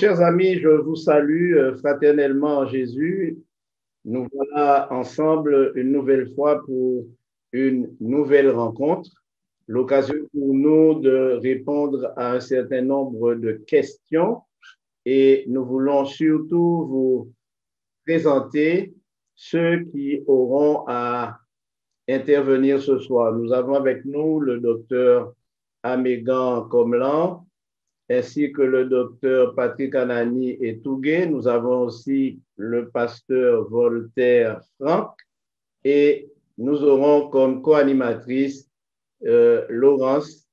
Chers amis, je vous salue fraternellement en Jésus. Nous voilà ensemble une nouvelle fois pour une nouvelle rencontre, l'occasion pour nous de répondre à un certain nombre de questions et nous voulons surtout vous présenter ceux qui auront à intervenir ce soir. Nous avons avec nous le docteur Amégan Komlan, ainsi que le docteur Patrick Anani et Tougué. Nous avons aussi le pasteur Voltaire Franck et nous aurons comme co-animatrice Laurence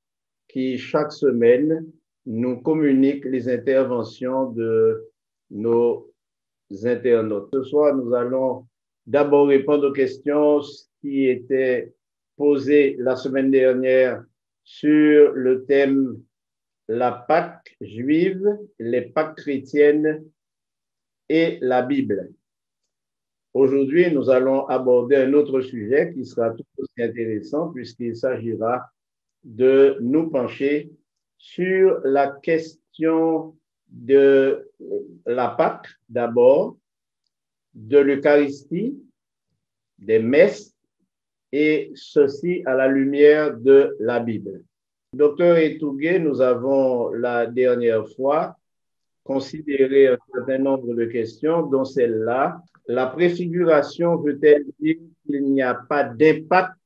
qui chaque semaine nous communique les interventions de nos internautes. Ce soir, nous allons d'abord répondre aux questions qui étaient posées la semaine dernière sur le thème la Pâque juive, les Pâques chrétiennes et la Bible. Aujourd'hui, nous allons aborder un autre sujet qui sera tout aussi intéressant puisqu'il s'agira de nous pencher sur la question de la Pâque d'abord, de l'Eucharistie, des messes et ceci à la lumière de la Bible. Docteur Etougué, nous avons la dernière fois considéré un certain nombre de questions, dont celle-là. La préfiguration veut-elle dire qu'il n'y a pas d'impact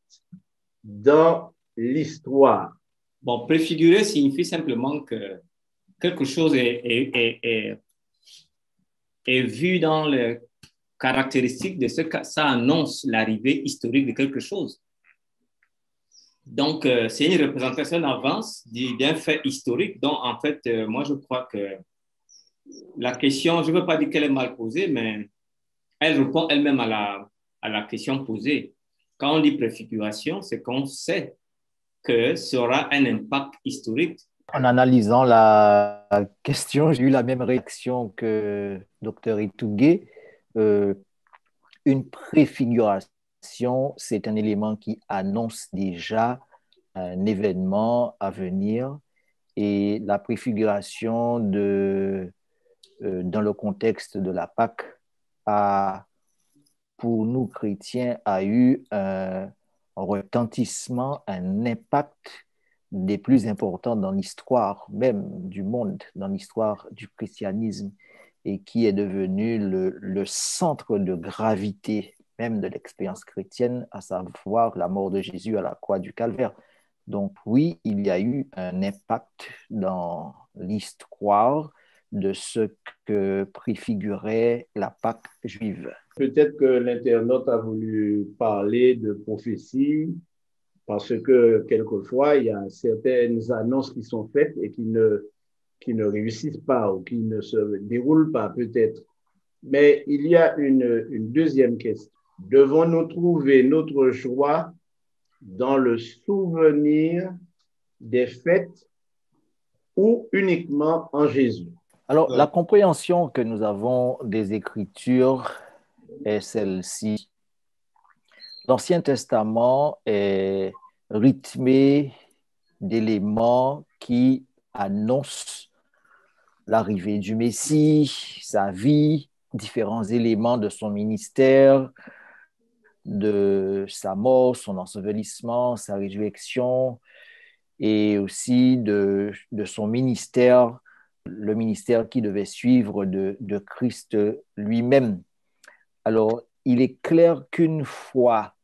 dans l'histoire? Bon, préfigurer signifie simplement que quelque chose est vu dans les caractéristiques de ce que ça annonce l'arrivée historique de quelque chose. Donc, c'est une représentation d'avance d'un fait historique. Donc, en fait, moi, je crois que la question, je ne veux pas dire qu'elle est mal posée, mais elle répond elle-même à la question posée. Quand on dit préfiguration, c'est qu'on sait que ça aura un impact historique. En analysant la question, j'ai eu la même réaction que Dr Etougué. Une préfiguration, c'est un élément qui annonce déjà un événement à venir et la préfiguration dans le contexte de la Pâque pour nous chrétiens a eu un retentissement, un impact des plus importants dans l'histoire même du monde, dans l'histoire du christianisme et qui est devenu le centre de gravité même de l'expérience chrétienne, à savoir la mort de Jésus à la croix du Calvaire. Donc oui, il y a eu un impact dans l'histoire de ce que préfigurait la Pâque juive. Peut-être que l'internaute a voulu parler de prophétie parce que quelquefois, il y a certaines annonces qui sont faites et qui ne réussissent pas ou qui ne se déroulent pas peut-être. Mais il y a une deuxième question. Devons-nous trouver notre joie dans le souvenir des fêtes ou uniquement en Jésus? Alors, la compréhension que nous avons des Écritures est celle-ci. L'Ancien Testament est rythmé d'éléments qui annoncent l'arrivée du Messie, sa vie, différents éléments de son ministère, de sa mort, son ensevelissement, sa résurrection, et aussi de son ministère, le ministère qui devait suivre de Christ lui-même. Alors, il est clair qu'une fois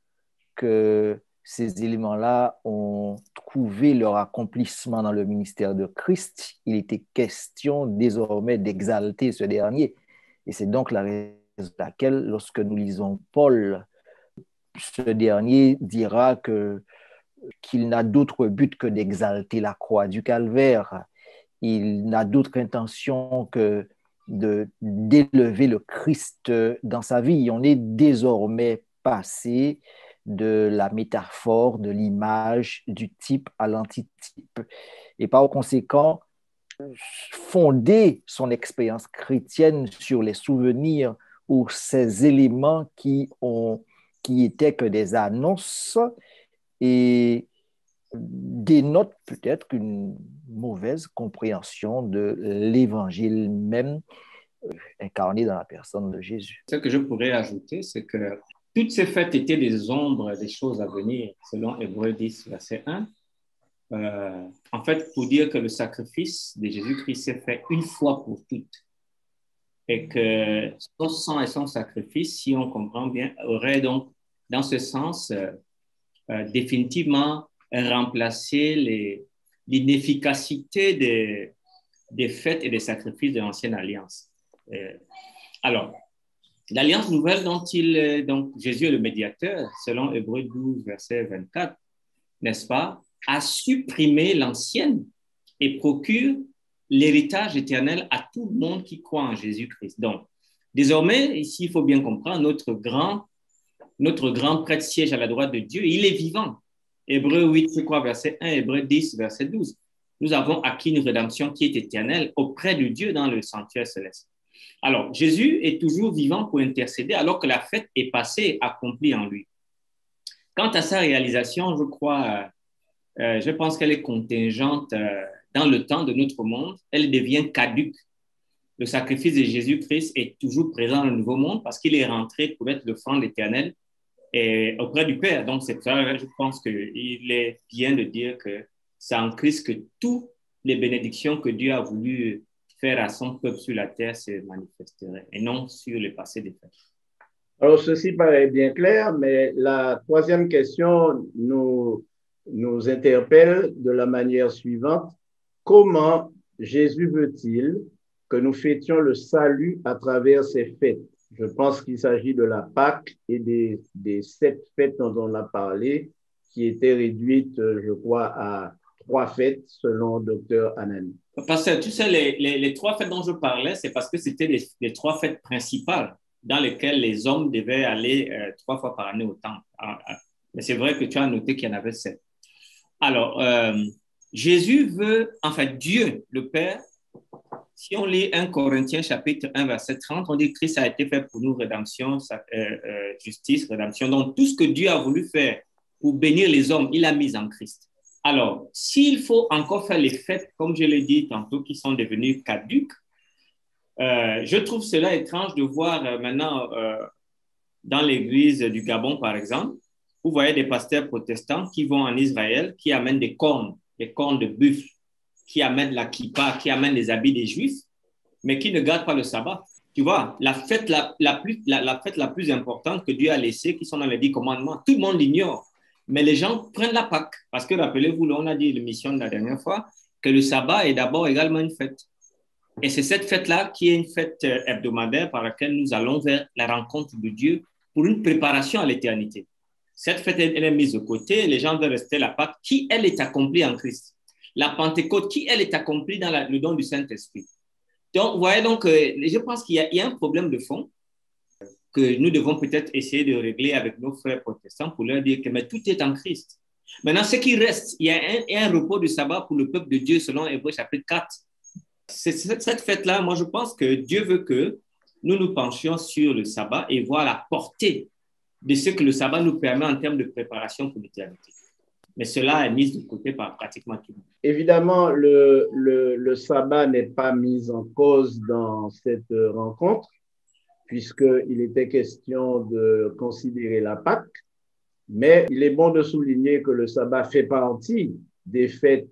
que ces éléments-là ont trouvé leur accomplissement dans le ministère de Christ, il était question désormais d'exalter ce dernier. Et c'est donc la raison pour laquelle, lorsque nous lisons Paul, ce dernier dira qu'il n'a d'autre but que d'exalter la croix du Calvaire. Il n'a d'autre intention que d'élever le Christ dans sa vie. On est désormais passé de la métaphore, de l'image, du type à l'antitype. Et par conséquent, fonder son expérience chrétienne sur les souvenirs ou ces éléments qui étaient que des annonces et dénote peut-être une mauvaise compréhension de l'évangile même incarné dans la personne de Jésus. Ce que je pourrais ajouter, c'est que toutes ces fêtes étaient des ombres des choses à venir, selon Hébreux 10, verset 1. En fait, pour dire que le sacrifice de Jésus-Christ s'est fait une fois pour toutes et que son sang et son sacrifice, si on comprend bien, aurait donc, dans ce sens, définitivement remplacé l'inefficacité des fêtes et des sacrifices de l'ancienne alliance. Alors, l'alliance nouvelle donc Jésus est le médiateur, selon Hébreux 12, verset 24, n'est-ce pas, a supprimé l'ancienne et procure l'héritage éternel à tout le monde qui croit en Jésus-Christ. Donc, désormais, ici, il faut bien comprendre, notre grand prêtre siège à la droite de Dieu, il est vivant. Hébreux 8, je crois, verset 1, Hébreux 10, verset 12. Nous avons acquis une rédemption qui est éternelle auprès de Dieu dans le sanctuaire céleste. Alors, Jésus est toujours vivant pour intercéder alors que la fête est passée, accomplie en lui. Quant à sa réalisation, je pense qu'elle est contingente dans le temps de notre monde. Elle devient caduque. Le sacrifice de Jésus-Christ est toujours présent dans le nouveau monde parce qu'il est rentré pour être l'offrande éternelle auprès du Père. Donc, c'est ça, je pense qu'il est bien de dire que c'est en Christ que toutes les bénédictions que Dieu a voulu faire à son peuple sur la terre se manifesteraient et non sur le passé des fêtes. Alors, ceci paraît bien clair, mais la troisième question nous interpelle de la manière suivante. Comment Jésus veut-il que nous fêtions le salut à travers ces fêtes? Je pense qu'il s'agit de la Pâque et des 7 fêtes dont on a parlé, qui étaient réduites, je crois, à 3 fêtes selon Dr Anani. Parce que tu sais, les 3 fêtes dont je parlais, c'est parce que c'était les 3 fêtes principales dans lesquelles les hommes devaient aller 3 fois par année au temple. Mais c'est vrai que tu as noté qu'il y en avait 7. Alors, Jésus veut, enfin Dieu, le Père, si on lit 1 Corinthiens chapitre 1, verset 30, on dit que Christ a été fait pour nous, rédemption, justice, rédemption. Donc, tout ce que Dieu a voulu faire pour bénir les hommes, il a mis en Christ. Alors, s'il faut encore faire les fêtes, comme je l'ai dit tantôt, qui sont devenues caduques, je trouve cela étrange de voir maintenant dans l'église du Gabon, par exemple, vous voyez des pasteurs protestants qui vont en Israël, qui amènent des cornes de buffle, qui amènent la kippa, qui amènent les habits des Juifs, mais qui ne gardent pas le sabbat. Tu vois, la fête la plus importante que Dieu a laissée, qui sont dans les 10 commandements, tout le monde l'ignore. Mais les gens prennent la Pâque. Parce que, rappelez-vous, on a dit l'émission de la dernière fois, que le sabbat est d'abord également une fête. Et c'est cette fête-là qui est une fête hebdomadaire par laquelle nous allons vers la rencontre de Dieu pour une préparation à l'éternité. Cette fête, elle est mise de côté. Les gens veulent rester la Pâque qui, elle, est accomplie en Christ. La Pentecôte qui, elle, est accomplie dans le don du Saint-Esprit. Donc, vous voyez, donc, je pense qu'il y a un problème de fond que nous devons peut-être essayer de régler avec nos frères protestants pour leur dire que mais tout est en Christ. Maintenant, ce qui reste, il y a un repos du sabbat pour le peuple de Dieu selon Hébreux chapitre 4. Cette fête-là, moi, je pense que Dieu veut que nous nous penchions sur le sabbat et voir la portée de ce que le sabbat nous permet en termes de préparation pour l'éternité. Mais cela est mis de côté par pratiquement tout le monde. Évidemment, le sabbat n'est pas mis en cause dans cette rencontre, puisqu'il était question de considérer la Pâque, mais il est bon de souligner que le sabbat fait partie des fêtes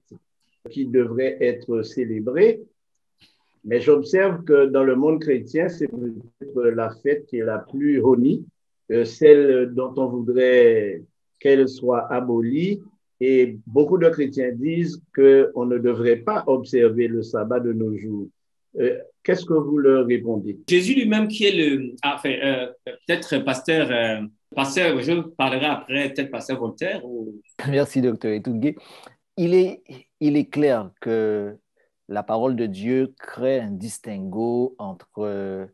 qui devraient être célébrées. Mais j'observe que dans le monde chrétien, c'est peut-être la fête qui est la plus honnie, celle dont on voudrait qu'elle soit abolie. Et beaucoup de chrétiens disent qu'on ne devrait pas observer le sabbat de nos jours. Qu'est-ce que vous leur répondez? Jésus lui-même qui est peut-être pasteur, je parlerai après, peut-être pasteur Voltaire. Ou... Merci, docteur Etougué. Il est clair que la parole de Dieu crée un distinguo entre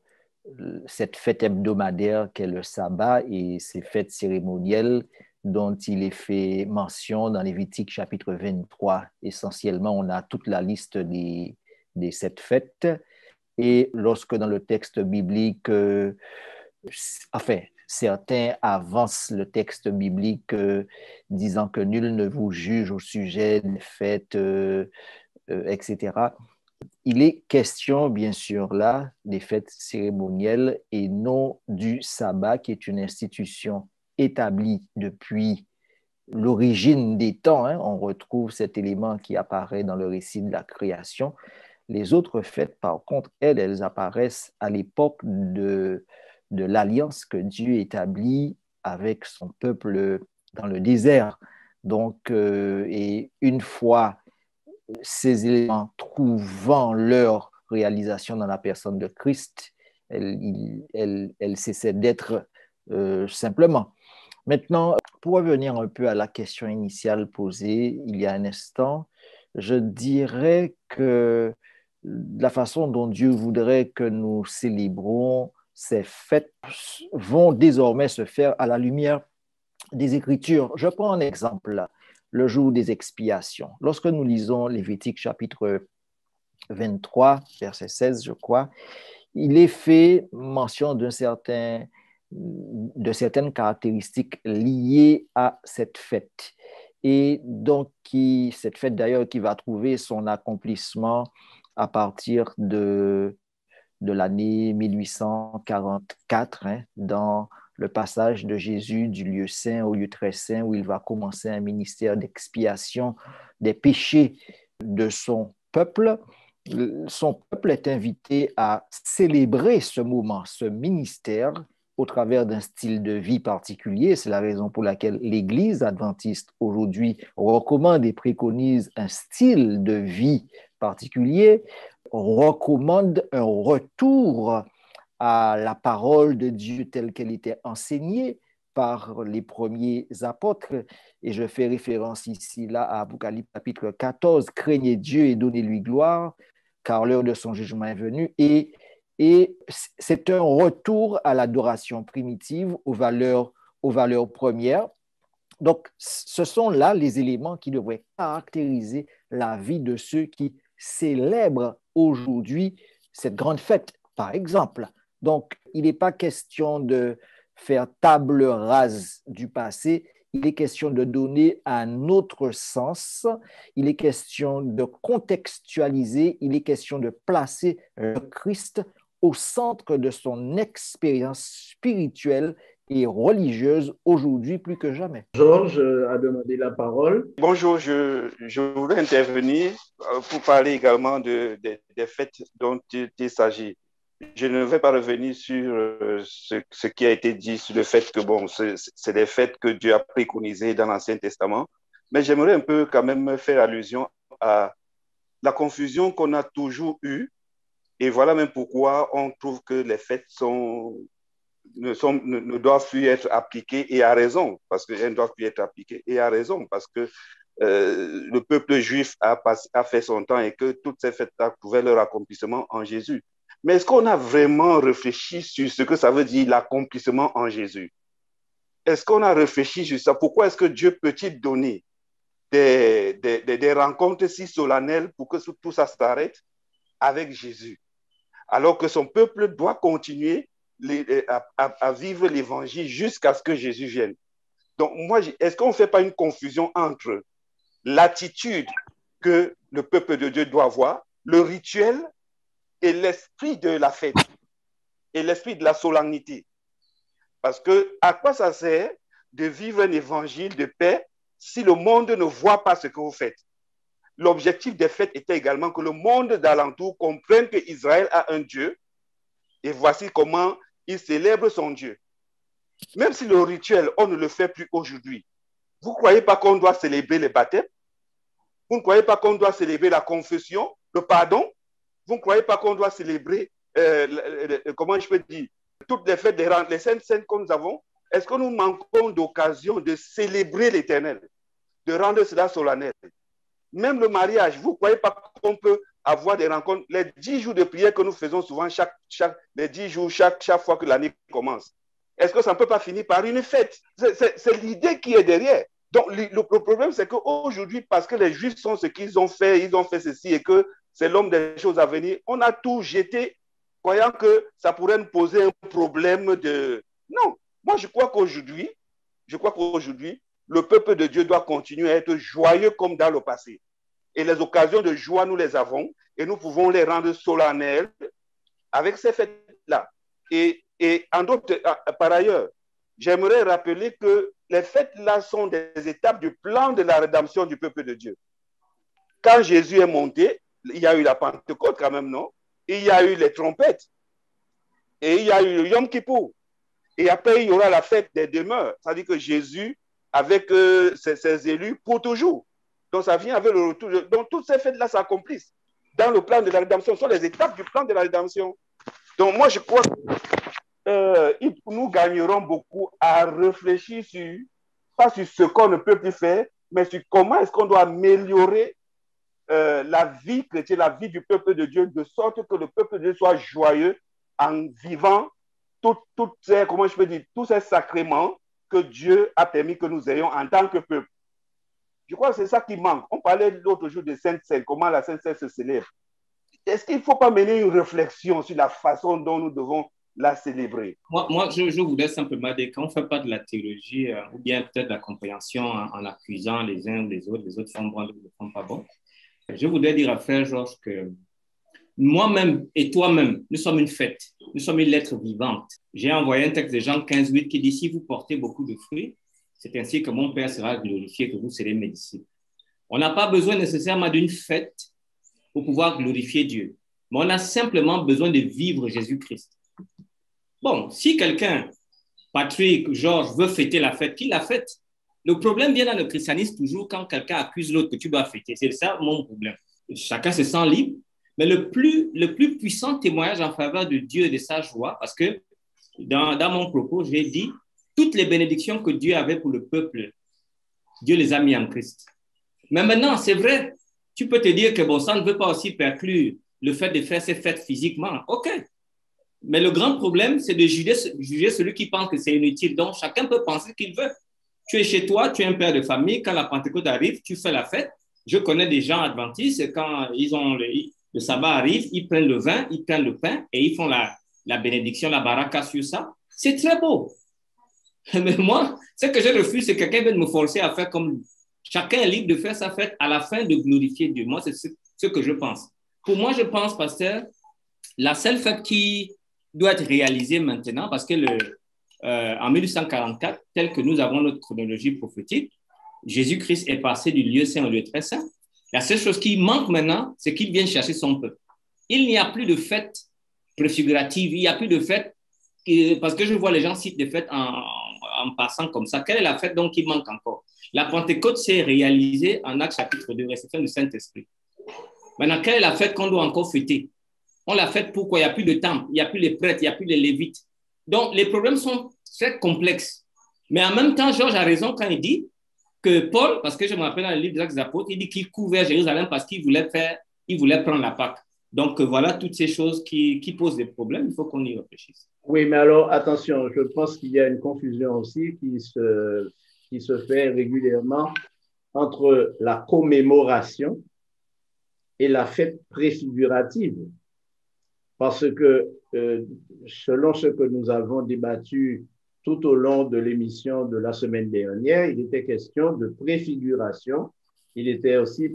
cette fête hebdomadaire qu'est le sabbat et ces fêtes cérémonielles dont il est fait mention dans Lévitique chapitre 23. Essentiellement, on a toute la liste des 7 fêtes. Et lorsque dans le texte biblique, certains avancent le texte biblique disant que nul ne vous juge au sujet des fêtes, etc. Il est question, bien sûr, là, des fêtes cérémonielles et non du sabbat, qui est une institution établie depuis l'origine des temps. Hein. On retrouve cet élément qui apparaît dans le récit de la création. Les autres fêtes, par contre, elles apparaissent à l'époque de l'alliance que Dieu établit avec son peuple dans le désert. Donc, et une fois ces éléments trouvant leur réalisation dans la personne de Christ, elle cessait d'être simplement. Maintenant, pour revenir un peu à la question initiale posée il y a un instant, je dirais que la façon dont Dieu voudrait que nous célébrons ces fêtes vont désormais se faire à la lumière des Écritures. Je prends un exemple, le jour des expiations. Lorsque nous lisons Lévitique chapitre 23, verset 16, je crois, il est fait mention de certaines caractéristiques liées à cette fête. Et donc, cette fête d'ailleurs qui va trouver son accomplissement à partir de l'année 1844, hein, dans le passage de Jésus du lieu saint au lieu très saint, où il va commencer un ministère d'expiation des péchés de son peuple. Son peuple est invité à célébrer ce moment, ce ministère, au travers d'un style de vie particulier. C'est la raison pour laquelle l'Église adventiste aujourd'hui recommande et préconise un style de vie particulier, recommande un retour à la parole de Dieu telle qu'elle était enseignée par les premiers apôtres. Et je fais référence ici là à Apocalypse chapitre 14, craignez Dieu et donnez-lui gloire, car l'heure de son jugement est venue. Et c'est un retour à l'adoration primitive, aux valeurs premières. Donc, ce sont là les éléments qui devraient caractériser la vie de ceux qui célèbrent aujourd'hui cette grande fête, par exemple. Donc, il n'est pas question de faire table rase du passé, il est question de donner un autre sens, il est question de contextualiser, il est question de placer le Christ au centre de son expérience spirituelle et religieuse aujourd'hui plus que jamais. Georges a demandé la parole. Bonjour, je voulais intervenir pour parler également des fêtes dont il s'agit. Je ne vais pas revenir sur ce qui a été dit sur le fait que bon, c'est des fêtes que Dieu a préconisées dans l'Ancien Testament, mais j'aimerais un peu quand même faire allusion à la confusion qu'on a toujours eue, et voilà même pourquoi on trouve que les fêtes ne doivent plus être appliquées, et à raison, parce qu'elles ne doivent plus être appliquées, et à raison, parce que le peuple juif a fait son temps et que toutes ces fêtes-là trouvaient leur accomplissement en Jésus. Mais est-ce qu'on a vraiment réfléchi sur ce que ça veut dire l'accomplissement en Jésus? Est-ce qu'on a réfléchi sur ça? Pourquoi est-ce que Dieu peut-il donner des rencontres si solennelles pour que tout ça s'arrête avec Jésus? Alors que son peuple doit continuer à vivre l'évangile jusqu'à ce que Jésus vienne. Donc, moi, est-ce qu'on ne fait pas une confusion entre l'attitude que le peuple de Dieu doit avoir, le rituel et l'esprit de la fête et l'esprit de la solennité? Parce que à quoi ça sert de vivre un évangile de paix si le monde ne voit pas ce que vous faites? L'objectif des fêtes était également que le monde d'alentour comprenne que Israël a un Dieu et voici comment il célèbre son Dieu. Même si le rituel, on ne le fait plus aujourd'hui, vous ne croyez pas qu'on doit célébrer les baptêmes? Vous ne croyez pas qu'on doit célébrer la confession, le pardon? Vous ne croyez pas qu'on doit célébrer, comment je peux dire, toutes les fêtes, les saintes que nous avons? Est-ce que nous manquons d'occasion de célébrer l'Éternel, de rendre cela solennel? Même le mariage, vous ne croyez pas qu'on peut avoir des rencontres, les 10 jours de prière que nous faisons souvent, les 10 jours, chaque fois que l'année commence? Est-ce que ça ne peut pas finir par une fête? C'est l'idée qui est derrière. Donc, le problème, c'est qu'aujourd'hui, parce que les Juifs sont ce qu'ils ont fait ceci et que c'est l'homme des choses à venir, on a tout jeté, croyant que ça pourrait nous poser un problème de... Non, Moi, je crois qu'aujourd'hui, le peuple de Dieu doit continuer à être joyeux comme dans le passé. Et les occasions de joie, nous les avons et nous pouvons les rendre solennelles avec ces fêtes-là. Et par ailleurs, j'aimerais rappeler que les fêtes-là sont des étapes du plan de la rédemption du peuple de Dieu. Quand Jésus est monté, il y a eu la Pentecôte quand même, non? Il y a eu les trompettes. Et il y a eu le Yom Kippour. Et après, il y aura la fête des demeures. C'est-à-dire que Jésus, avec ses élus, pour toujours. Donc, ça vient avec le retour. Donc, toutes ces fêtes-là s'accomplissent dans le plan de la rédemption. Ce sont les étapes du plan de la rédemption. Donc, moi, je crois que nous gagnerons beaucoup à réfléchir pas sur ce qu'on ne peut plus faire, mais sur comment est-ce qu'on doit améliorer la vie chrétienne, la vie du peuple de Dieu, de sorte que le peuple de Dieu soit joyeux en vivant tous ces sacrements que Dieu a permis que nous ayons en tant que peuple. Je crois que c'est ça qui manque. On parlait l'autre jour de Sainte-Seine, comment la Sainte-Seine se célèbre. Est-ce qu'il ne faut pas mener une réflexion sur la façon dont nous devons la célébrer? Moi je voudrais simplement dire qu'on ne fait pas de la théologie ou bien peut-être de la compréhension en accusant les uns ou les autres font bon, les autres ne font pas bon. Je voudrais dire à Frère Georges que moi-même et toi-même, nous sommes une fête, nous sommes une lettre vivante. J'ai envoyé un texte de Jean 15:8 qui dit « Si vous portez beaucoup de fruits, c'est ainsi que mon Père sera glorifié, que vous serez mes disciples. » On n'a pas besoin nécessairement d'une fête pour pouvoir glorifier Dieu, mais on a simplement besoin de vivre Jésus-Christ. Bon, si quelqu'un, Patrick, Georges, veut fêter la fête, qu'il la fête. Le problème vient dans le christianisme toujours quand quelqu'un accuse l'autre que tu dois fêter. C'est ça mon problème. Chacun se sent libre. Mais le plus puissant témoignage en faveur de Dieu et de sa joie, parce que dans mon propos, j'ai dit toutes les bénédictions que Dieu avait pour le peuple, Dieu les a mis en Christ. Mais maintenant, c'est vrai, tu peux te dire que bon, ça ne veut pas aussi perclure le fait de faire ces fêtes physiquement. OK. Mais le grand problème, c'est de juger celui qui pense que c'est inutile. Donc, chacun peut penser ce qu'il veut. Tu es chez toi, tu es un père de famille. Quand la Pentecôte arrive, tu fais la fête. Je connais des gens adventistes, quand le sabbat arrive, ils prennent le vin, ils prennent le pain et ils font la bénédiction, la baraka sur ça. C'est très beau. Mais moi, ce que je refuse, c'est que quelqu'un vienne me forcer à faire comme lui. Chacun est libre de faire sa fête à la fin de glorifier Dieu. Moi, c'est ce que je pense. Pour moi, je pense, pasteur, la seule fête qui doit être réalisée maintenant, parce que en 1844, tel que nous avons notre chronologie prophétique, Jésus-Christ est passé du lieu saint au lieu très saint. La seule chose qui manque maintenant, c'est qu'il vienne chercher son peuple. Il n'y a plus de fête préfigurative, il n'y a plus de fête, parce que je vois les gens citent des fêtes en passant comme ça. Quelle est la fête donc qui manque encore? La Pentecôte s'est réalisée en Actes chapitre 2, réception du Saint-Esprit. Maintenant, quelle est la fête qu'on doit encore fêter? On l'a fête pourquoi? Il n'y a plus de temple, il n'y a plus les prêtres, il n'y a plus les lévites. Donc, les problèmes sont très complexes. Mais en même temps, Georges a raison quand il dit que Paul, parce que je me rappelle dans le livre des Actes des Apôtres, il dit qu'il couvrait Jérusalem parce qu'il voulait prendre la Pâque. Donc, voilà toutes ces choses qui posent des problèmes. Il faut qu'on y réfléchisse. Oui, mais alors, attention, je pense qu'il y a une confusion aussi qui se fait régulièrement entre la commémoration et la fête préfigurative. Parce que, selon ce que nous avons débattu tout au long de l'émission de la semaine dernière, il était question de préfiguration, il était aussi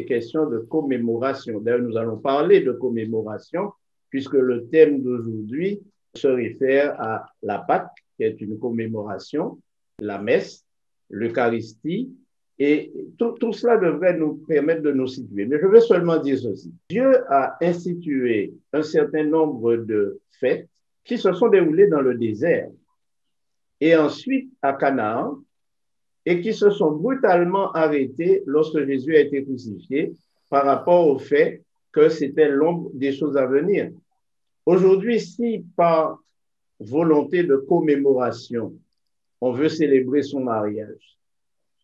question de commémoration. D'ailleurs, nous allons parler de commémoration, puisque le thème d'aujourd'hui se réfère à la Pâque, qui est une commémoration, la messe, l'Eucharistie, et tout cela devrait nous permettre de nous situer. Mais je veux seulement dire ceci. Dieu a institué un certain nombre de fêtes qui se sont déroulées dans le désert et ensuite à Canaan et qui se sont brutalement arrêtées lorsque Jésus a été crucifié par rapport au fait que c'était l'ombre des choses à venir. Aujourd'hui, si par volonté de commémoration, on veut célébrer son mariage,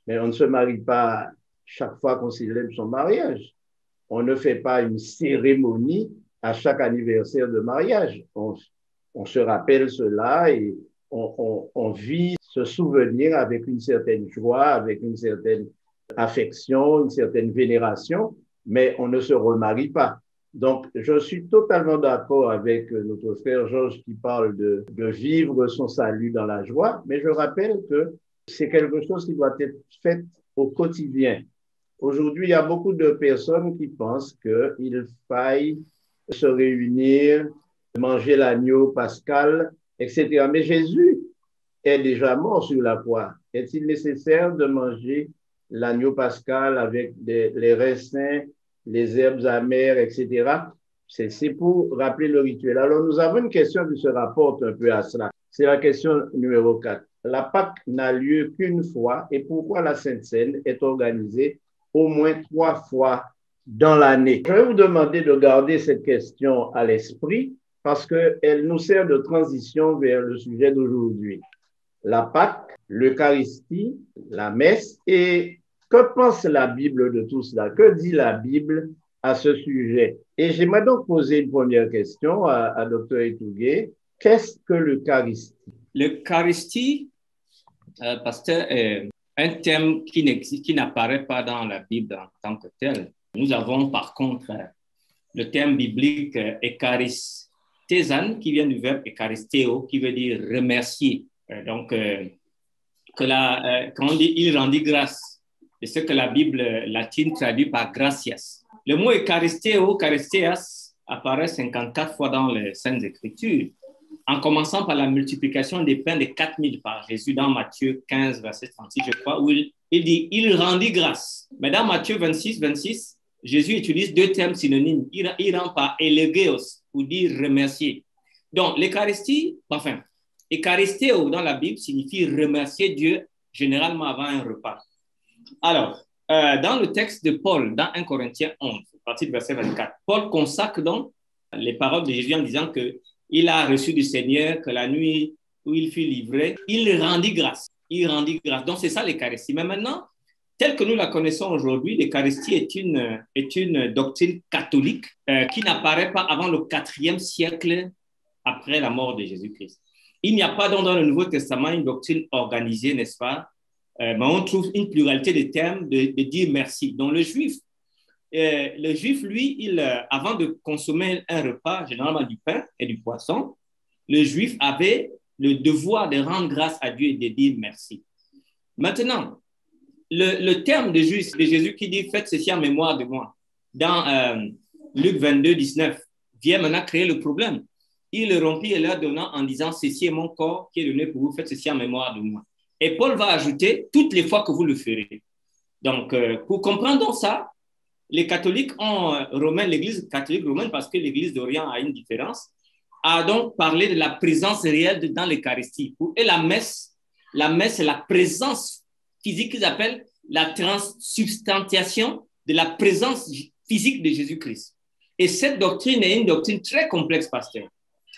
mais on ne se marie pas chaque fois qu'on célèbre son mariage. On ne fait pas une cérémonie à chaque anniversaire de mariage. On se rappelle cela et on vit ce souvenir avec une certaine joie, avec une certaine affection, une certaine vénération, mais on ne se remarie pas. Donc, je suis totalement d'accord avec notre frère Georges qui parle de vivre son salut dans la joie, mais je rappelle que c'est quelque chose qui doit être fait au quotidien. Aujourd'hui, il y a beaucoup de personnes qui pensent qu'il faille se réunir, manger l'agneau pascal, etc. Mais Jésus est déjà mort sur la croix. Est-il nécessaire de manger l'agneau pascal avec les raisins, les herbes amères, etc.? C'est pour rappeler le rituel. Alors, nous avons une question qui se rapporte un peu à cela. C'est la question numéro 4. La Pâque n'a lieu qu'une fois et pourquoi la Sainte Seine est organisée au moins 3 fois dans l'année? Je vais vous demander de garder cette question à l'esprit parce qu'elle nous sert de transition vers le sujet d'aujourd'hui. La Pâque, l'Eucharistie, la messe. Et que pense la Bible de tout cela? Que dit la Bible à ce sujet? Et j'aimerais donc poser une première question à Dr. Etougué. Qu'est-ce que l'Eucharistie? L'Eucharistie, pasteur, est un thème qui n'existe, qui n'apparaît pas dans la Bible en tant que tel. Nous avons par contre le terme biblique eucharistésan qui vient du verbe eucharisteo, qui veut dire remercier. Donc, quand on dit il rendit grâce, c'est ce que la Bible latine traduit par gratias. Le mot eucharisteo, eucharisteas, apparaît 54 fois dans les Saintes Écritures, en commençant par la multiplication des pains de 4000 par Jésus dans Matthieu 15, verset 36, je crois, où il dit « il rendit grâce ». Mais dans Matthieu 26, 26, Jésus utilise 2 termes synonymes. Il rend par « elegeos » pour dire « remercier ». Donc, l'Eucharistie, enfin, Eucharistéo dans la Bible signifie remercier Dieu, généralement avant un repas. Alors, dans le texte de Paul, dans 1 Corinthiens 11, à partir du verset 24, Paul consacre donc les paroles de Jésus en disant qu'il a reçu du Seigneur, que la nuit où il fut livré, il rendit grâce. Il rendit grâce. Donc, c'est ça l'Eucharistie. Mais maintenant, telle que nous la connaissons aujourd'hui, l'Eucharistie est une doctrine catholique qui n'apparaît pas avant le 4e siècle après la mort de Jésus-Christ. Il n'y a pas donc dans le Nouveau Testament une doctrine organisée, n'est-ce pas? Mais on trouve une pluralité de termes de dire merci. Donc, le juif, lui, avant de consommer un repas, généralement du pain et du poisson, le juif avait le devoir de rendre grâce à Dieu et de dire merci. Maintenant, le terme de Jésus qui dit « faites ceci en mémoire de moi » dans Luc 22, 19, vient maintenant créer le problème. Il le rompit et leur donnant en disant « ceci est mon corps qui est donné pour vous, faites ceci en mémoire de moi ». Et Paul va ajouter « toutes les fois que vous le ferez ». Donc, pour comprendre ça, les catholiques l'Église catholique romaine, parce que l'Église d'Orient a une différence, a donc parlé de la présence réelle dans l'Eucharistie. Et la messe, c'est la présence physique qu'ils appellent la transsubstantiation de la présence physique de Jésus-Christ. Et cette doctrine est une doctrine très complexe, pasteur.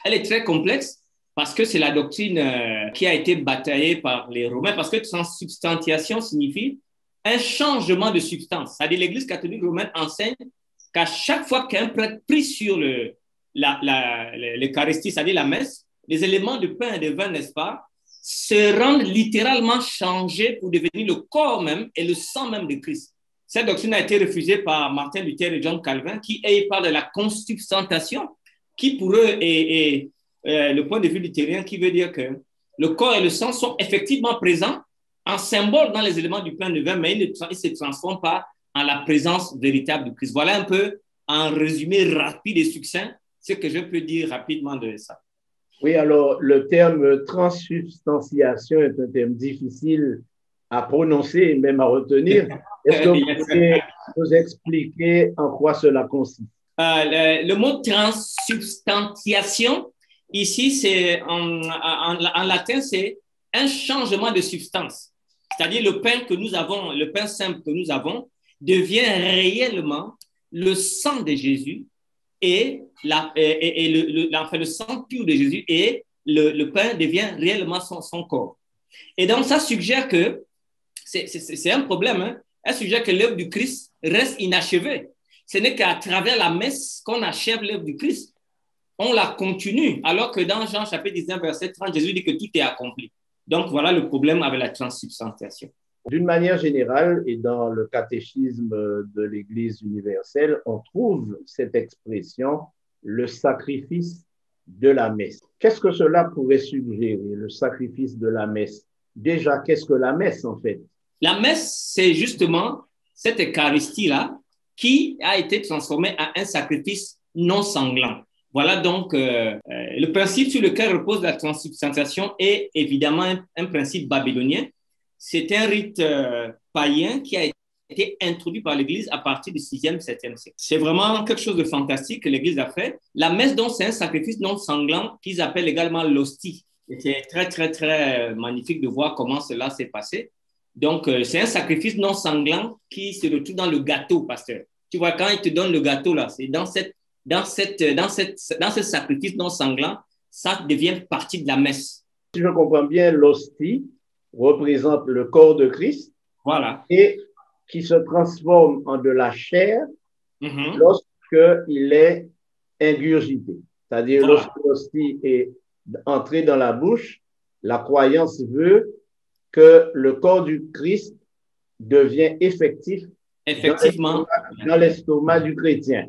Elle est très complexe parce que c'est la doctrine qui a été bataillée par les Romains, parce que transsubstantiation signifie un changement de substance. C'est-à-dire l'Église catholique romaine enseigne qu'à chaque fois qu'un prêtre prie sur l'Eucharistie, c'est-à-dire la messe, les éléments de pain et de vin, n'est-ce pas, se rendent littéralement changés pour devenir le corps même et le sang même de Christ. Cette doctrine a été refusée par Martin Luther et John Calvin, qui parlent de la consubstantiation, qui pour eux est le point de vue luthérien, qui veut dire que le corps et le sang sont effectivement présents en symbole dans les éléments du pain de vin, mais ils ne se transforment pas en la présence véritable du Christ. Voilà un peu, en résumé rapide et succinct, ce que je peux dire rapidement de ça. Oui, alors le terme transsubstantiation est un terme difficile à prononcer et même à retenir. Est-ce que vous pouvez nous expliquer en quoi cela consiste? Le mot transsubstantiation, ici, c'est en latin, c'est un changement de substance. C'est-à-dire le pain que nous avons, le pain simple que nous avons, devient réellement le sang de Jésus et le sang pur de Jésus, et le pain devient réellement son corps. Et donc, ça suggère que, c'est un problème, hein? Ça suggère que l'œuvre du Christ reste inachevée. Ce n'est qu'à travers la messe qu'on achève l'œuvre du Christ. On la continue, alors que dans Jean chapitre 19, verset 30, Jésus dit que tout est accompli. Donc, voilà le problème avec la transsubstantiation. D'une manière générale, et dans le catéchisme de l'Église universelle, on trouve cette expression, le sacrifice de la messe. Qu'est-ce que cela pourrait suggérer, le sacrifice de la messe? Déjà, qu'est-ce que la messe en fait? La messe, c'est justement cette Eucharistie-là qui a été transformée en un sacrifice non sanglant. Voilà donc le principe sur lequel repose la transubstantiation est évidemment un principe babylonien. C'est un rite païen qui a été introduit par l'Église à partir du 6e, 7e siècle. C'est vraiment quelque chose de fantastique que l'Église a fait. La messe, donc, c'est un sacrifice non sanglant qu'ils appellent également l'hostie. Et c'est très, très, très magnifique de voir comment cela s'est passé. Donc, c'est un sacrifice non sanglant qui se retrouve dans le gâteau, pasteur. Tu vois, quand il te donne le gâteau, là, c'est dans ce sacrifice non sanglant, ça devient partie de la messe. Si je comprends bien, l'hostie représente le corps de Christ. Voilà. Et qui se transforme en de la chair lorsqu'il est ingurgité. C'est-à-dire, lorsque l'hostie est entrée dans la bouche, la croyance veut que le corps du Christ devient effectif dans l'estomac du chrétien.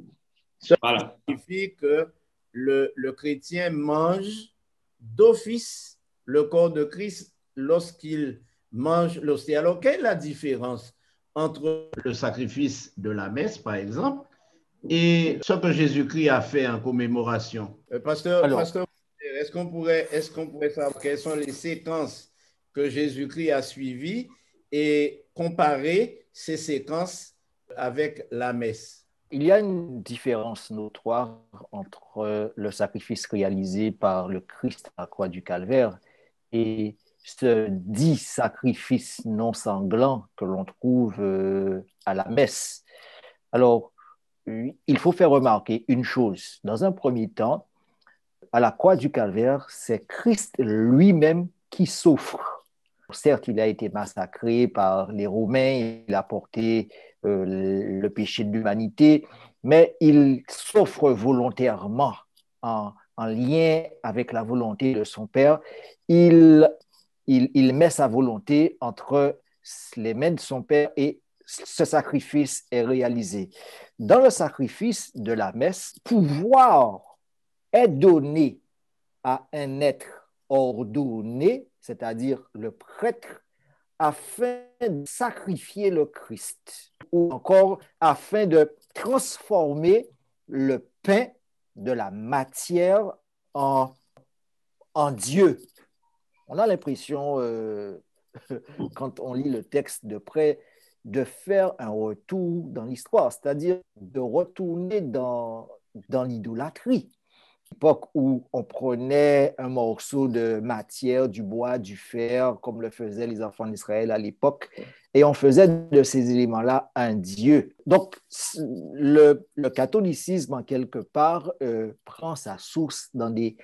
Cela signifie que le chrétien mange d'office le corps de Christ lorsqu'il mange l'hostie. Alors, quelle est la différence entre le sacrifice de la messe, par exemple, et ce que Jésus-Christ a fait en commémoration? Pasteur, est-ce qu'on pourrait savoir quelles sont les séquences que Jésus-Christ a suivies et comparer ces séquences avec la messe? Il y a une différence notoire entre le sacrifice réalisé par le Christ à la croix du Calvaire et ce dit sacrifice non sanglant que l'on trouve à la messe. Alors, il faut faire remarquer une chose. Dans un premier temps, à la croix du Calvaire, c'est Christ lui-même qui souffre. Certes, il a été massacré par les Romains, il a porté le péché de l'humanité, mais il souffre volontairement en lien avec la volonté de son Père. Il met sa volonté entre les mains de son Père et ce sacrifice est réalisé. Dans le sacrifice de la messe, pouvoir est donné à un être ordonné, c'est-à-dire le prêtre, afin de sacrifier le Christ, ou encore afin de transformer le pain de la matière en Dieu. On a l'impression, quand on lit le texte de près, de faire un retour dans l'histoire, c'est-à-dire de retourner dans l'idolâtrie. L'époque où on prenait un morceau de matière, du bois, du fer, comme le faisaient les enfants d'Israël à l'époque, et on faisait de ces éléments-là un dieu. Donc, le catholicisme, en quelque part, prend sa source dans des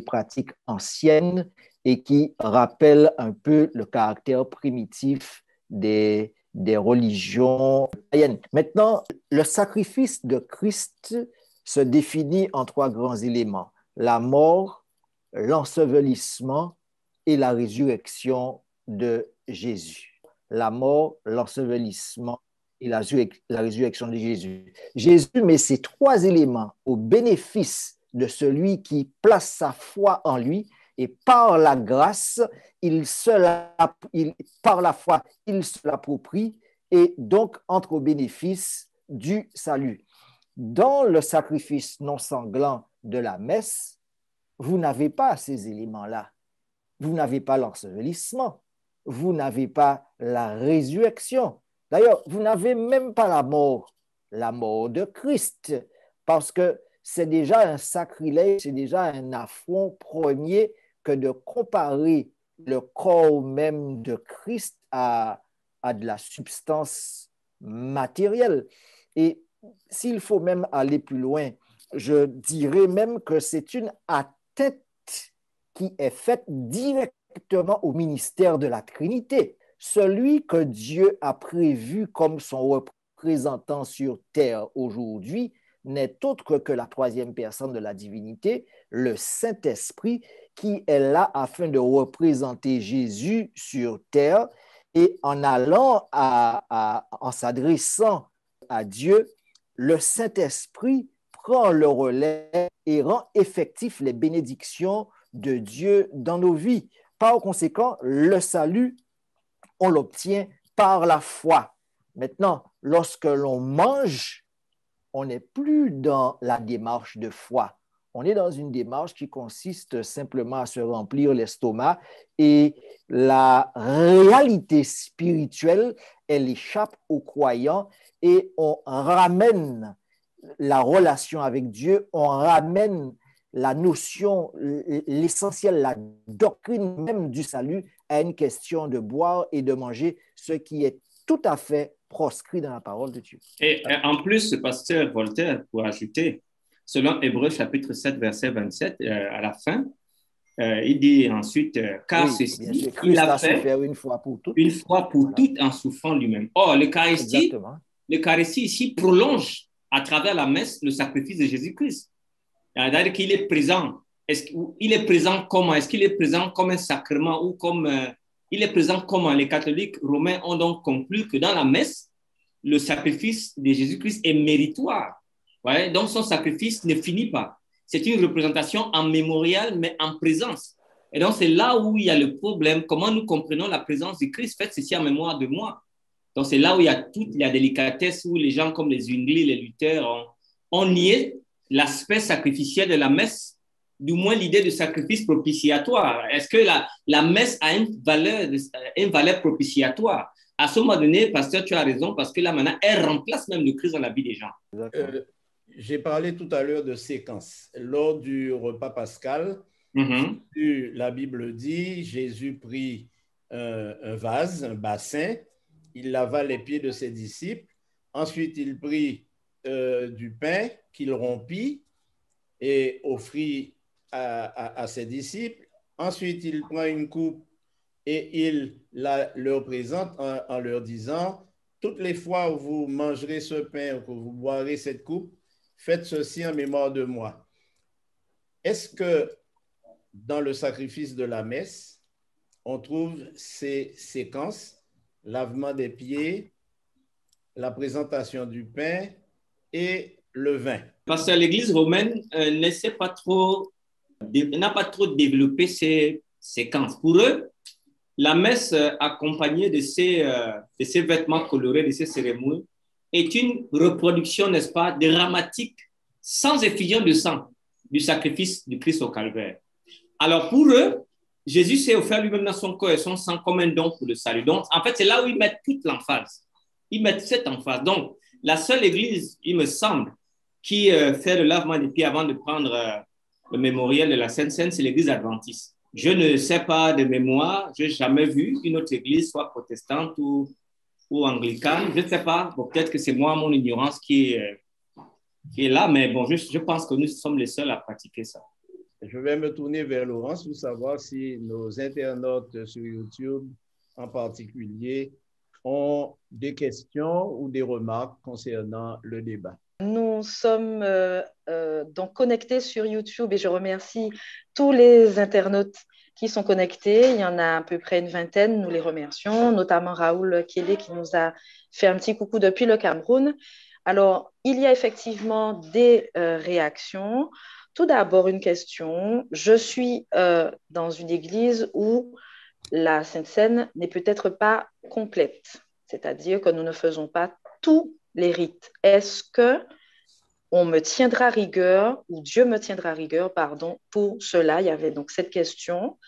pratiques anciennes et qui rappellent un peu le caractère primitif des religions païennes. Maintenant, le sacrifice de Christ se définit en 3 grands éléments: la mort, l'ensevelissement et la résurrection de Jésus. La mort, l'ensevelissement et la résurrection de Jésus. Jésus met ces 3 éléments au bénéfice de celui qui place sa foi en lui, et par la grâce, par la foi, il se l'approprie et donc entre au bénéfice du salut. Dans le sacrifice non sanglant de la messe, vous n'avez pas ces éléments-là. Vous n'avez pas l'ensevelissement. Vous n'avez pas la résurrection. D'ailleurs, vous n'avez même pas la mort de Christ, parce que c'est déjà un sacrilège, c'est déjà un affront premier que de comparer le corps même de Christ à de la substance matérielle. Et s'il faut même aller plus loin, je dirais même que c'est une atteinte qui est faite directement au ministère de la Trinité. Celui que Dieu a prévu comme son représentant sur terre aujourd'hui n'est autre que la 3e personne de la divinité, le Saint-Esprit, qui est là afin de représenter Jésus sur terre Et en en s'adressant à Dieu, le Saint-Esprit prend le relais et rend effectif les bénédictions de Dieu dans nos vies. Par conséquent, le salut, on l'obtient par la foi. Maintenant, lorsque l'on mange, on n'est plus dans la démarche de foi. On est dans une démarche qui consiste simplement à se remplir l'estomac et la réalité spirituelle, elle échappe aux croyants et on ramène la relation avec Dieu, on ramène la notion, l'essentiel, la doctrine même du salut à une question de boire et de manger, ce qui est tout à fait proscrit dans la parole de Dieu. Et en plus, le pasteur Voltaire, pour ajouter, selon Hébreux chapitre 7, verset 27, à la fin, il dit ensuite, car Oui, ceci, bien sûr, il Christ a a fait souffert une fois pour toutes. une fois pour Voilà. toutes en souffrant lui-même. Or, Exactement. l'Eucharistie ici prolonge à travers la messe le sacrifice de Jésus-Christ. C'est-à-dire qu'il est présent. Il est présent comment? Est-ce qu'il est présent comme un sacrement ou comme... il est présent comment? Les catholiques romains ont donc conclu que dans la messe, le sacrifice de Jésus-Christ est méritoire. Ouais? Donc, son sacrifice ne finit pas. C'est une représentation en mémorial, mais en présence. Et donc, c'est là où il y a le problème. Comment nous comprenons la présence de Christ? Faites ceci en mémoire de moi. Donc, c'est là où il y a toute la délicatesse, où les gens comme les Zwingli, les Luther ont nié l'aspect sacrificiel de la messe, du moins l'idée de sacrifice propitiatoire. Est-ce que la messe a une valeur propitiatoire? À ce moment donné, pasteur, tu as raison, parce que là, maintenant, elle remplace même le Christ dans la vie des gens. J'ai parlé tout à l'heure de séquence. Lors du repas pascal, la Bible dit, Jésus prit un vase, un bassin, il lava les pieds de ses disciples, ensuite il prit du pain qu'il rompit et offrit à ses disciples. Ensuite, il prend une coupe et il leur présente en leur disant, toutes les fois où vous mangerez ce pain ou que vous boirez cette coupe, faites ceci en mémoire de moi. Est-ce que dans le sacrifice de la messe, on trouve ces séquences, lavement des pieds, la présentation du pain et le vin? Parce que l'Église romaine n'a pas trop développé ces séquences. Pour eux, la messe accompagnée de ces vêtements colorés, de ces cérémonies, est une reproduction, n'est-ce pas, dramatique, sans effusion de sang, du sacrifice du Christ au calvaire. Alors pour eux, Jésus s'est offert lui-même dans son corps et son sang comme un don pour le salut. Donc, en fait, c'est là où ils mettent toute l'emphase. Ils mettent cette emphase. Donc, la seule église, il me semble, qui fait le lavement des pieds avant de prendre le mémorial de la Sainte Seine, c'est l'église adventiste. Je ne sais pas de mémoire, je n'ai jamais vu une autre église, soit protestante ou anglicane. Je ne sais pas, bon, peut-être que c'est moi, mon ignorance qui est là, mais bon, je pense que nous sommes les seuls à pratiquer ça. Je vais me tourner vers Laurence pour savoir si nos internautes sur YouTube en particulier ont des questions ou des remarques concernant le débat. Nous sommes donc connectés sur YouTube et je remercie tous les internautes qui sont connectés. Il y en a à peu près une vingtaine, nous les remercions, notamment Raoul Kédé qui nous a fait un petit coucou depuis le Cameroun. Alors, il y a effectivement des réactions. Tout d'abord, une question. Je suis dans une église où la Sainte Seine n'est peut-être pas complète, c'est-à-dire que nous ne faisons pas tous les rites. Est-ce que on me tiendra rigueur, ou Dieu me tiendra rigueur, pardon, pour cela? Il y avait donc cette question.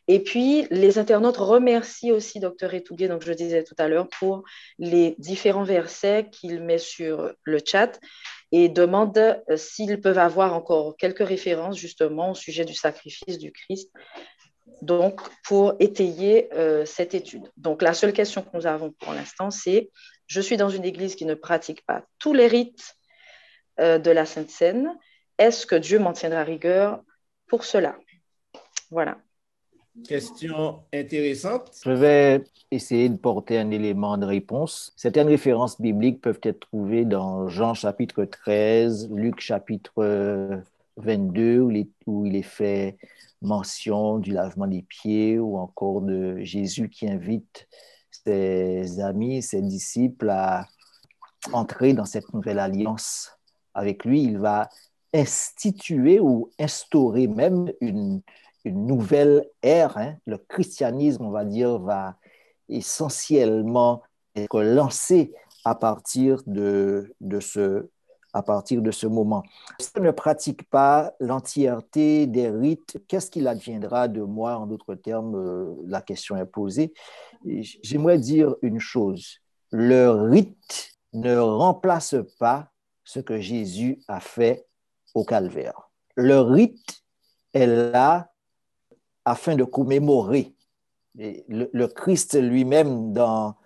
Et puis, les internautes remercient aussi Dr Etougué, donc je disais tout à l'heure, pour les différents versets qu'il met sur le chat et demandent s'ils peuvent avoir encore quelques références justement au sujet du sacrifice du Christ, donc pour étayer cette étude. Donc, la seule question que nous avons pour l'instant, c'est « Je suis dans une église qui ne pratique pas tous les rites de la Sainte Seine. Est-ce que Dieu m'en tiendra rigueur pour cela ?» Voilà. Question intéressante. Je vais essayer de porter un élément de réponse. Certaines références bibliques peuvent être trouvées dans Jean chapitre 13, Luc chapitre 22, où il est fait mention du lavement des pieds, ou encore de Jésus qui invite ses amis, ses disciples à entrer dans cette nouvelle alliance avec lui. Il va instituer ou instaurer même une nouvelle ère. Le christianisme, on va dire, va essentiellement être lancé à partir de ce moment. Si je ne pratique pas l'entièreté des rites, qu'est-ce qu'il adviendra de moi? En d'autres termes, la question est posée. J'aimerais dire une chose. Le rite ne remplace pas ce que Jésus a fait au calvaire. Le rite est là afin de commémorer. Et le Christ lui-même, dans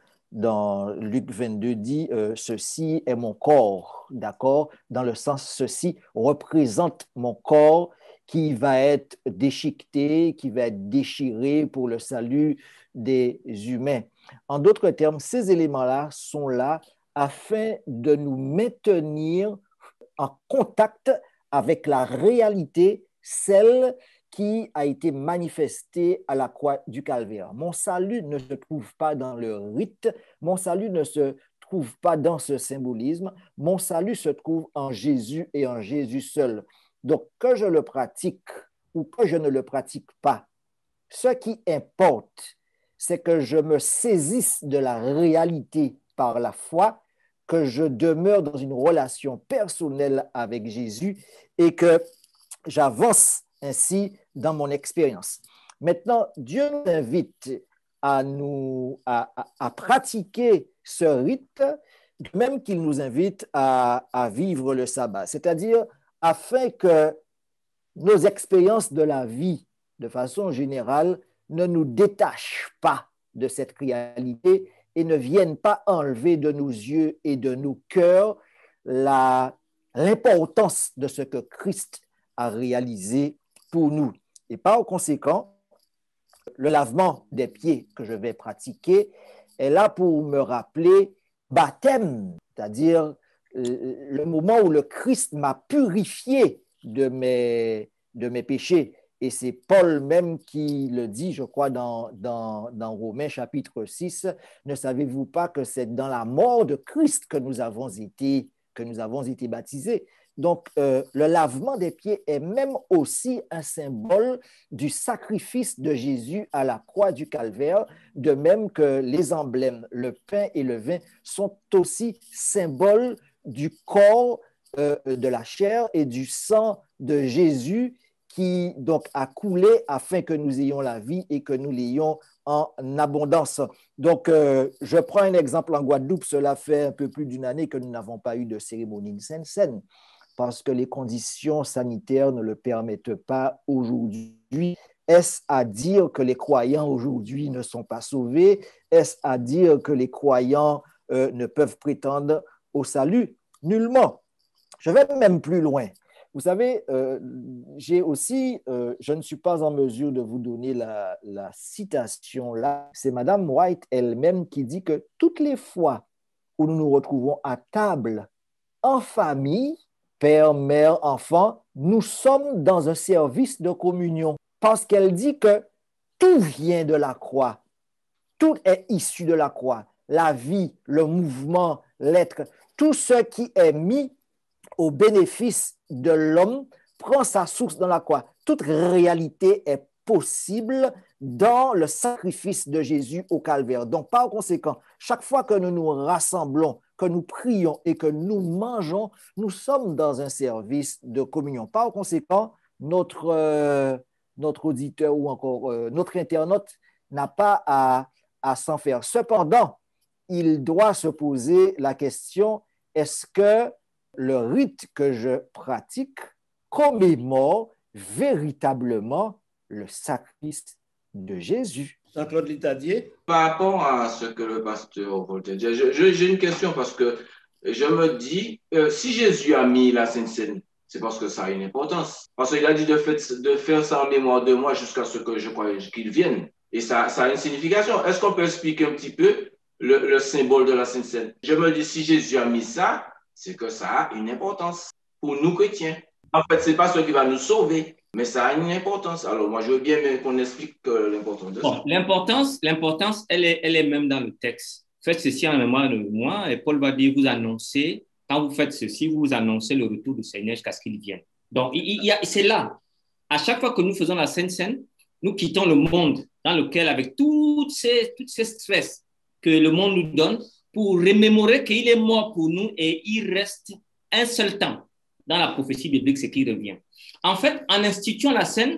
Luc 22, dit ceci est mon corps, d'accord? Dans le sens, ceci représente mon corps qui va être déchiqueté, qui va être déchiré pour le salut des humains. En d'autres termes, ces éléments-là sont là afin de nous maintenir en contact avec la réalité, celle qui a été manifestée à la croix du calvaire. Mon salut ne se trouve pas dans le rite, mon salut ne se trouve pas dans ce symbolisme, mon salut se trouve en Jésus et en Jésus seul. Donc, que je le pratique ou que je ne le pratique pas, ce qui importe, c'est que je me saisisse de la réalité par la foi, que je demeure dans une relation personnelle avec Jésus et que j'avance ainsi dans mon expérience. Maintenant, Dieu nous invite à pratiquer ce rite, de même qu'il nous invite à vivre le sabbat, c'est-à-dire afin que nos expériences de la vie, de façon générale, ne nous détachent pas de cette réalité et ne viennent pas enlever de nos yeux et de nos cœurs l'importance de ce que Christ a réalisé pour nous. Et par conséquent, le lavement des pieds que je vais pratiquer est là pour me rappeler baptême, c'est-à-dire le moment où le Christ m'a purifié de mes péchés. Et c'est Paul même qui le dit, je crois, dans Romains chapitre 6, « Ne savez-vous pas que c'est dans la mort de Christ que nous avons été baptisés ?» Donc, le lavement des pieds est même aussi un symbole du sacrifice de Jésus à la croix du calvaire, de même que les emblèmes, le pain et le vin, sont aussi symboles du corps, de la chair et du sang de Jésus qui donc a coulé afin que nous ayons la vie et que nous l'ayons en abondance. Donc, je prends un exemple en Guadeloupe. Cela fait un peu plus d'une année que nous n'avons pas eu de cérémonie de Sainte-Seine parce que les conditions sanitaires ne le permettent pas aujourd'hui. Est-ce à dire que les croyants aujourd'hui ne sont pas sauvés? Est-ce à dire que les croyants ne peuvent prétendre au salut? Nullement. Je vais même plus loin. Vous savez, je ne suis pas en mesure de vous donner la citation là. C'est Madame White elle-même qui dit que toutes les fois où nous nous retrouvons à table en famille, père, mère, enfant, nous sommes dans un service de communion parce qu'elle dit que tout vient de la croix, tout est issu de la croix, la vie, le mouvement, l'être, tout ce qui est mis au bénéfice de l'homme prend sa source dans la croix. Toute réalité est possible dans le sacrifice de Jésus au calvaire. Donc, par conséquent, chaque fois que nous nous rassemblons, que nous prions et que nous mangeons, nous sommes dans un service de communion. Par conséquent, notre auditeur ou encore notre internaute n'a pas à s'en faire. Cependant, il doit se poser la question, est-ce que le rite que je pratique commémore véritablement le sacrifice de Jésus? Jean-Claude Litadier. Par rapport à ce que le pasteur Voltaire dit, j'ai une question parce que je me dis, si Jésus a mis la Sainte Seine, c'est parce que ça a une importance. Parce qu'il a dit de faire ça en mémoire de moi jusqu'à ce que je crois qu'il vienne. Et ça a une signification. Est-ce qu'on peut expliquer un petit peu le symbole de la Sainte Seine? Je me dis, si Jésus a mis ça, c'est que ça a une importance pour nous chrétiens. En fait, ce n'est pas ce qui va nous sauver, Mais ça a une importance. Alors, moi, je veux bien qu'on explique l'importance de ça. L'importance, elle est même dans le texte. Faites ceci en mémoire de moi. Et Paul va dire, vous annoncez, quand vous faites ceci, vous annoncez le retour du Seigneur jusqu'à ce qu'il vienne. Donc, c'est là. À chaque fois que nous faisons la Sainte Seine, nous quittons le monde dans lequel, avec toutes ces stress que le monde nous donne, pour remémorer qu'il est mort pour nous et il reste un seul temps dans la prophétie biblique, c'est qu'il revient. En fait, en instituant la scène,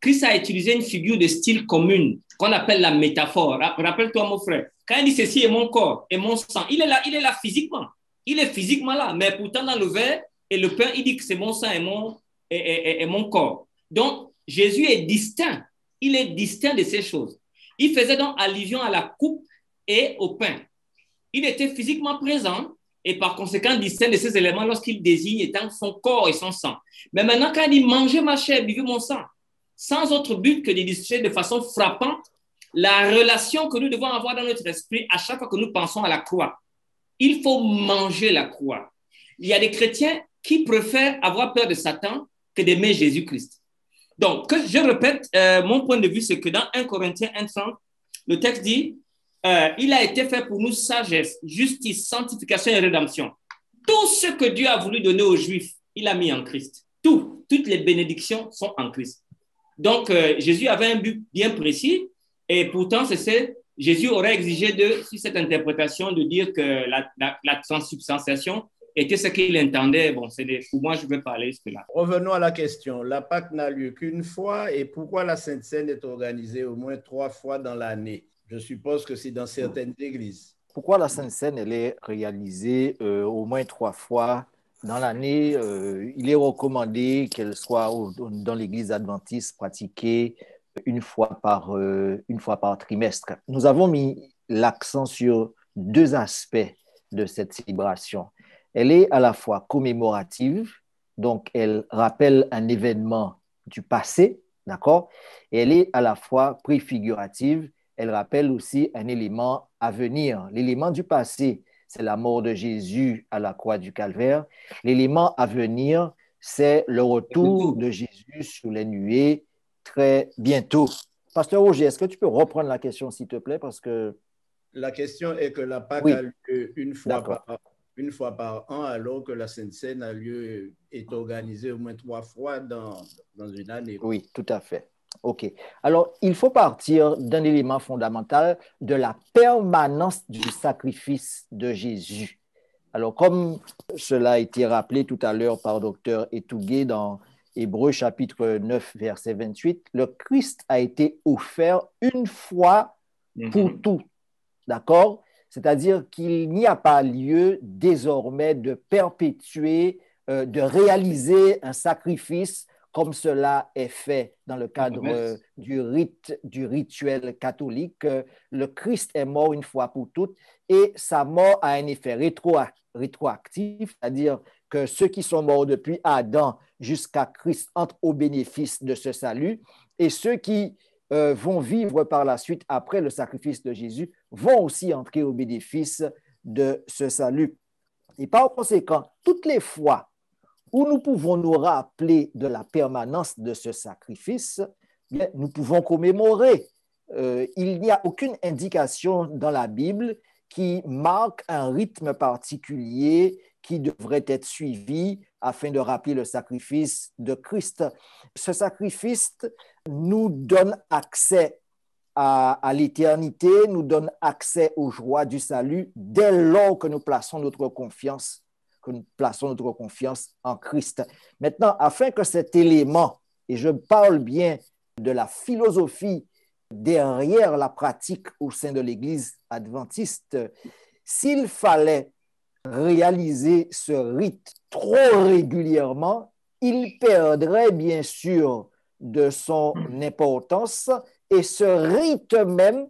Christ a utilisé une figure de style commune qu'on appelle la métaphore. Rappelle-toi, mon frère, quand il dit ceci est mon corps et mon sang, il est là physiquement. Il est physiquement là, mais pourtant dans le verre et le pain, il dit que c'est mon sang et mon corps. Donc, Jésus est distinct. Il est distinct de ces choses. Il faisait donc allusion à la coupe et au pain. Il était physiquement présent et par conséquent distinct de ces éléments lorsqu'il désigne étant son corps et son sang. Mais maintenant, quand il dit « mangez ma chair, buvez mon sang », sans autre but que d'illustrer de façon frappante la relation que nous devons avoir dans notre esprit à chaque fois que nous pensons à la croix. Il faut manger la croix. Il y a des chrétiens qui préfèrent avoir peur de Satan que d'aimer Jésus-Christ. Donc, je répète, mon point de vue, c'est que dans 1 Corinthiens 1:30, le texte dit il a été fait pour nous sagesse, justice, sanctification et rédemption. Tout ce que Dieu a voulu donner aux Juifs, il a mis en Christ. Toutes les bénédictions sont en Christ. Donc, Jésus avait un but bien précis et pourtant, Jésus aurait exigé sur cette interprétation de dire que la transsubstantiation était ce qu'il entendait. Bon, pour moi, je vais parler de cela. Revenons à la question. La Pâque n'a lieu qu'une fois et pourquoi la Sainte Seine est organisée au moins 3 fois dans l'année? Je suppose que c'est dans certaines églises. Pourquoi la Sainte Seine, elle est réalisée au moins 3 fois dans l'année? Il est recommandé qu'elle soit dans l'église adventiste pratiquée une fois par trimestre. Nous avons mis l'accent sur 2 aspects de cette célébration. Elle est à la fois commémorative, donc elle rappelle un événement du passé, d'accord? Et elle est à la fois préfigurative, elle rappelle aussi un élément à venir. L'élément du passé, c'est la mort de Jésus à la croix du Calvaire. L'élément à venir, c'est le retour de Jésus sur les nuées très bientôt. Pasteur Roger, est-ce que tu peux reprendre la question, s'il te plaît? Parce que... La question est que la Pâque a lieu une fois par an, alors que la Sainte Seine est organisée au moins 3 fois dans une année. Oui, tout à fait. OK. Alors, il faut partir d'un élément fondamental de la permanence du sacrifice de Jésus. Alors, comme cela a été rappelé tout à l'heure par Dr. Etougué dans Hébreux chapitre 9, verset 28, le Christ a été offert une fois pour toutes. D'accord? C'est-à-dire qu'il n'y a pas lieu désormais de perpétuer, de réaliser un sacrifice comme cela est fait dans le cadre du rituel catholique. Le Christ est mort une fois pour toutes et sa mort a un effet rétroactif, c'est-à-dire que ceux qui sont morts depuis Adam jusqu'à Christ entrent au bénéfice de ce salut et ceux qui vont vivre par la suite après le sacrifice de Jésus vont aussi entrer au bénéfice de ce salut. Et par conséquent, toutes les fois où nous pouvons nous rappeler de la permanence de ce sacrifice, bien, nous pouvons commémorer. Il n'y a aucune indication dans la Bible qui marque un rythme particulier qui devrait être suivi afin de rappeler le sacrifice de Christ. Ce sacrifice nous donne accès à l'éternité, nous donne accès aux joies du salut dès lors que nous plaçons notre confiance en Christ. Maintenant, afin que cet élément, et je parle bien de la philosophie derrière la pratique au sein de l'Église adventiste, s'il fallait réaliser ce rite trop régulièrement, il perdrait bien sûr de son importance et ce rite même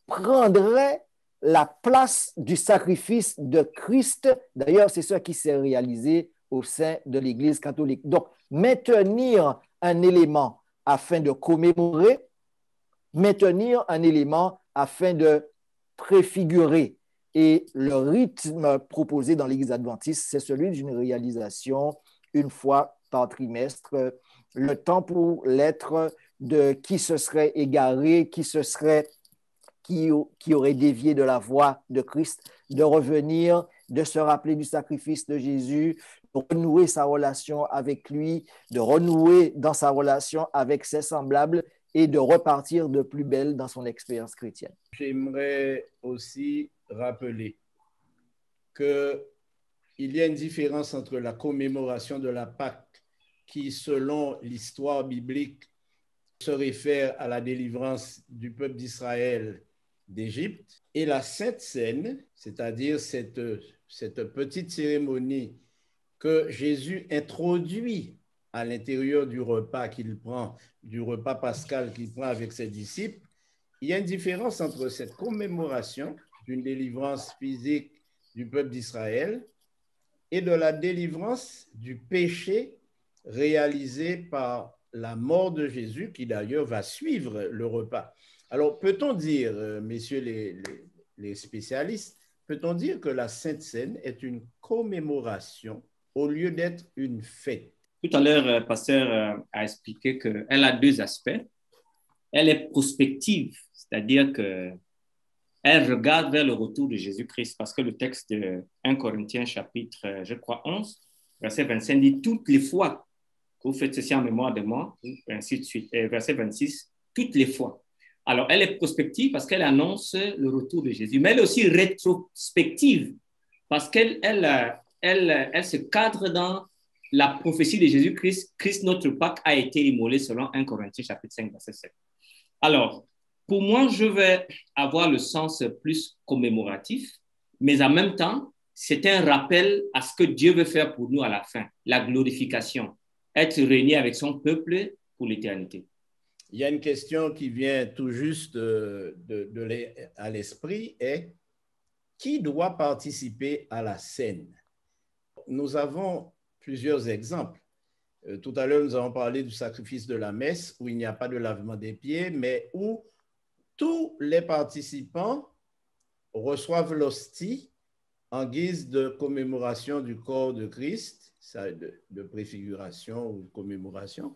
prendrait la place du sacrifice de Christ. D'ailleurs, c'est ce qui s'est réalisé au sein de l'Église catholique. Donc, maintenir un élément afin de commémorer, maintenir un élément afin de préfigurer. Et le rythme proposé dans l'Église adventiste, c'est celui d'une réalisation une fois par trimestre. le temps pour l'être de qui se serait égaré, qui aurait dévié de la voie de Christ, de revenir, de se rappeler du sacrifice de Jésus, de renouer sa relation avec lui, de renouer dans sa relation avec ses semblables et de repartir de plus belle dans son expérience chrétienne. J'aimerais aussi rappeler qu'il y a une différence entre la commémoration de la Pâque qui, selon l'histoire biblique, se réfère à la délivrance du peuple d'Israël d'Égypte, et la Sainte Seine, c'est-à-dire cette petite cérémonie que Jésus introduit à l'intérieur du repas qu'il prend, du repas pascal qu'il prend avec ses disciples. Il y a une différence entre cette commémoration d'une délivrance physique du peuple d'Israël et de la délivrance du péché réalisé par la mort de Jésus, qui d'ailleurs va suivre le repas. Alors, peut-on dire, messieurs les spécialistes, peut-on dire que la Sainte Seine est une commémoration au lieu d'être une fête? Tout à l'heure, Pasteur a expliqué qu'elle a deux aspects. Elle est prospective, c'est-à-dire qu'elle regarde vers le retour de Jésus-Christ, parce que le texte de 1 Corinthiens chapitre, je crois, 11, verset 25 dit « Toutes les fois que vous faites ceci en mémoire de moi », ainsi de suite. Et verset 26, « Toutes les fois ». Alors, elle est prospective parce qu'elle annonce le retour de Jésus, mais elle est aussi rétrospective parce qu'elle se cadre dans la prophétie de Jésus-Christ. Christ, notre Pâque, a été immolé selon 1 Corinthiens chapitre 5, verset 7. Alors, pour moi, je vais avoir le sens plus commémoratif, mais en même temps, c'est un rappel à ce que Dieu veut faire pour nous à la fin, la glorification, être réuni avec son peuple pour l'éternité. Il y a une question qui vient tout juste à l'esprit, est qui doit participer à la scène? Nous avons plusieurs exemples. Tout à l'heure, nous avons parlé du sacrifice de la messe, où il n'y a pas de lavement des pieds, mais où tous les participants reçoivent l'hostie en guise de commémoration du corps de Christ, de préfiguration ou de commémoration.